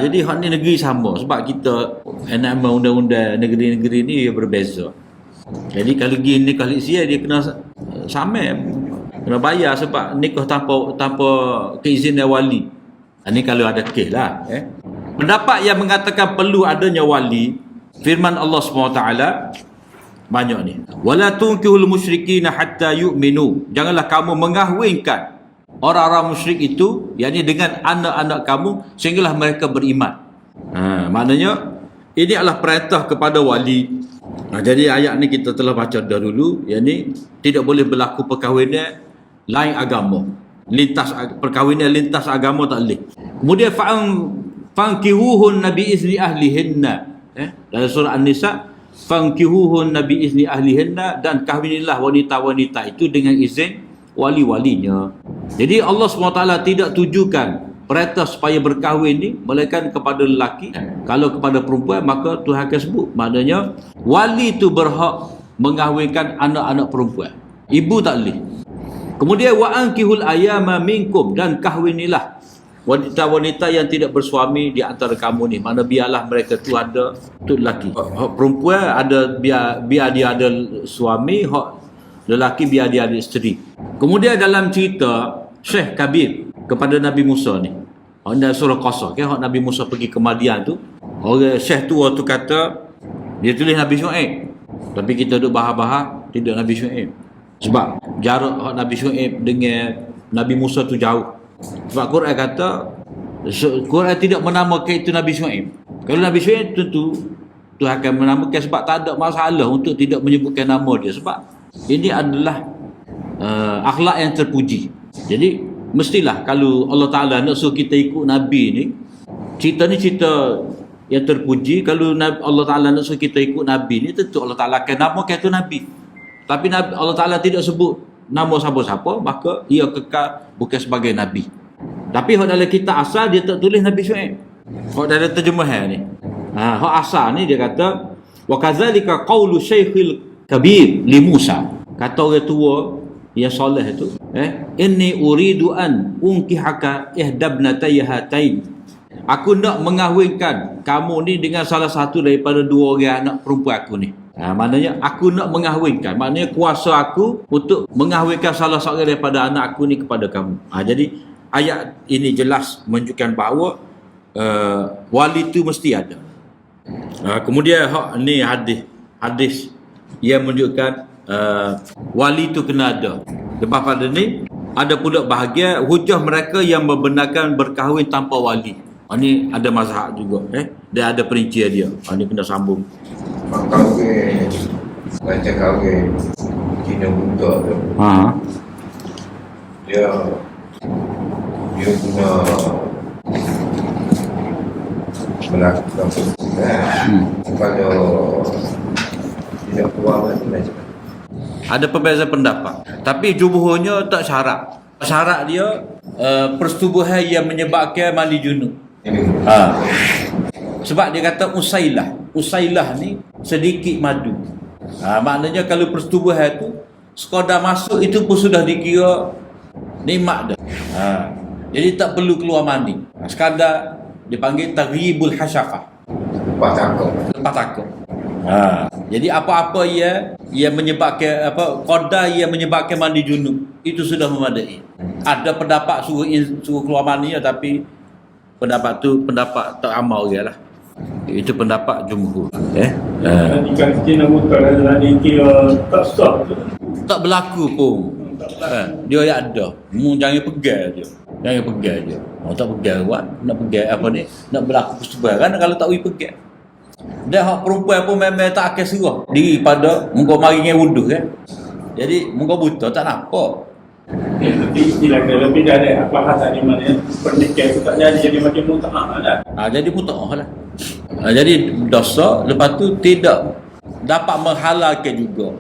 Jadi hak ni negeri sama, sebab kita enakmen undang-undang negeri-negeri ni berbeza. Jadi kalau pergi nikah Malaysia, dia kena sama, kena bayar sebab nikah tanpa keizinan wali. Ini kalau ada kes lah. Pendapat yang mengatakan perlu adanya wali, firman Allah SWT banyak ni. Wala tunkihul musyrikina hatta yu'minu. Janganlah kamu mengahwinkan orang-orang musyrik itu, yakni dengan anak-anak kamu, sehinggalah mereka beriman. Maknanya ini adalah perintah kepada wali. Jadi ayat ni kita telah baca dah dulu, yakni tidak boleh berlaku perkahwinan lain agama. Perkahwinan lintas agama tak boleh. Kemudian fankihuhun nabi izni ahlihinna. Dalam surah An-Nisa, fankihuhun nabi izni ahlihinna, dan kahwinilah wanita-wanita itu dengan izin wali-walinya. Jadi Allah SWT tidak tujukan perintah supaya berkahwin ni melainkan kepada lelaki. Kalau kepada perempuan, maka Tuhan akan sebut, maknanya wali itu berhak mengahwinkan anak-anak perempuan, ibu tak boleh. Kemudian wa ankihul ayama minkum, dan kahwinilah wanita-wanita yang tidak bersuami di antara kamu ni. Mana biarlah mereka tu ada tu lelaki. Hak perempuan ada biar dia ada suami, hak lelaki biar dia ada isteri. Kemudian dalam cerita Syekh Kabir kepada Nabi Musa ni, dalam surah Qasas, hak Nabi Musa pergi ke Madian tu, orang Syekh tu waktu kata dia tulis Nabi Syuaib, tapi kita duk bahas-bahas tidak Nabi Syuaib. Sebab jarak Nabi Syuaib dengan Nabi Musa tu jauh. Sebab Quran kata Quran tidak menamakan itu Nabi Syuaib. Kalau Nabi Syuaib tentu Tuhan akan menamakan, sebab tak ada masalah untuk tidak menyebutkan nama dia, sebab ini adalah akhlak yang terpuji. Jadi mestilah kalau Allah Ta'ala nak suruh kita ikut Nabi ni, cerita ni cerita yang terpuji. Kalau Allah Ta'ala nak suruh kita ikut Nabi ni, tentu Allah Ta'ala akan namakan itu Nabi. Tapi Allah Ta'ala tidak sebut nama siapa-siapa, maka ia kekal bukan sebagai Nabi. Tapi dalam kitab asal dia tak tulis Nabi Syuaib. Dalam terjemahan ni, hak asal ni dia kata wa kadzalika qaulu syaikhil kabir li Musa. Kata orang tua yang soleh tu, inni uridu an unkihaka ihdabnatayya hatain. Aku nak mengahwinkan kamu ni dengan salah satu daripada dua orang anak perempuan aku ni. Maknanya aku nak mengahwinkan, maknanya kuasa aku untuk mengahwinkan salah seorang daripada anak aku ni kepada kamu. Jadi ayat ini jelas menunjukkan bahawa wali tu mesti ada. Kemudian ni hadis yang menunjukkan wali tu kena ada. Lepas pada ni ada pula bahagian hujah mereka yang membenarkan berkahwin tanpa wali. Ni ada mazhab juga, dia ada perincian dia. Ni kena sambung. Kahwin macam kahwin Cina buta tu, dia guna melakukan kalau tidak keluar macam ada perbezaan pendapat, tapi jumhurnya tak syarat. Syarat dia persetubuhan yang menyebabkan mandi junub. Sebab dia kata Usailah ni sedikit madu. Maknanya kalau persetubuhan tu sekadar masuk itu pun sudah dikira nikmat dah. Jadi tak perlu keluar mandi. Sekadar dipanggil taghyibul hasyafah. Lepas takut. Jadi apa-apa ia menyebabkan qadar yang menyebabkan mandi junub itu sudah memadai. Ada pendapat suruh keluar mandi, tapi pendapat tu pendapat tak amal dia lah. Itu pendapat jumhur. Jika Cina buta dan kira tak sah, tak berlaku pun. Dia yang ada. Jangan pegang je. Tak pegang buat. Nak pegang apa ni? Nak berlaku persetubuhan kan kalau tak boleh pegang. Dan hak perempuan pun memang tak akan serah diri pada muka mari dengan wudu kan. Jadi muka buta tak nampak. Tapi istilah lebih dari apa hal di mana pernikahan itu tak jadi macam muta'ah lah. Jadi muta'ah lah. Jadi dosa, lepas tu tidak dapat menghalalkan juga.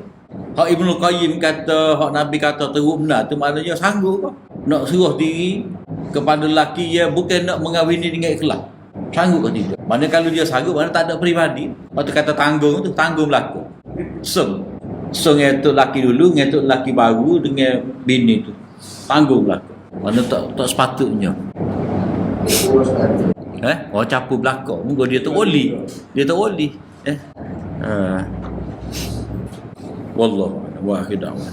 Hak Ibnu Qayyim kata, hak Nabi kata teruk benar tu, maknanya sanggup ke nak suruh diri kepada lelaki yang bukan nak mengahwini dengan ikhlas. Sanggup ke tidak? Mana kalau dia sanggup, mana tak ada peribadi. Waktu kata tanggung tu, tanggung berlaku. Ngetuk lelaki dulu, ngetuk lelaki baru dengan bini tu. Tanggung berlaku. Mana tak sepatutnya. Orang capu belakang. Mungkin dia tak wali. Wallahu a'lam wa akhir da'wana.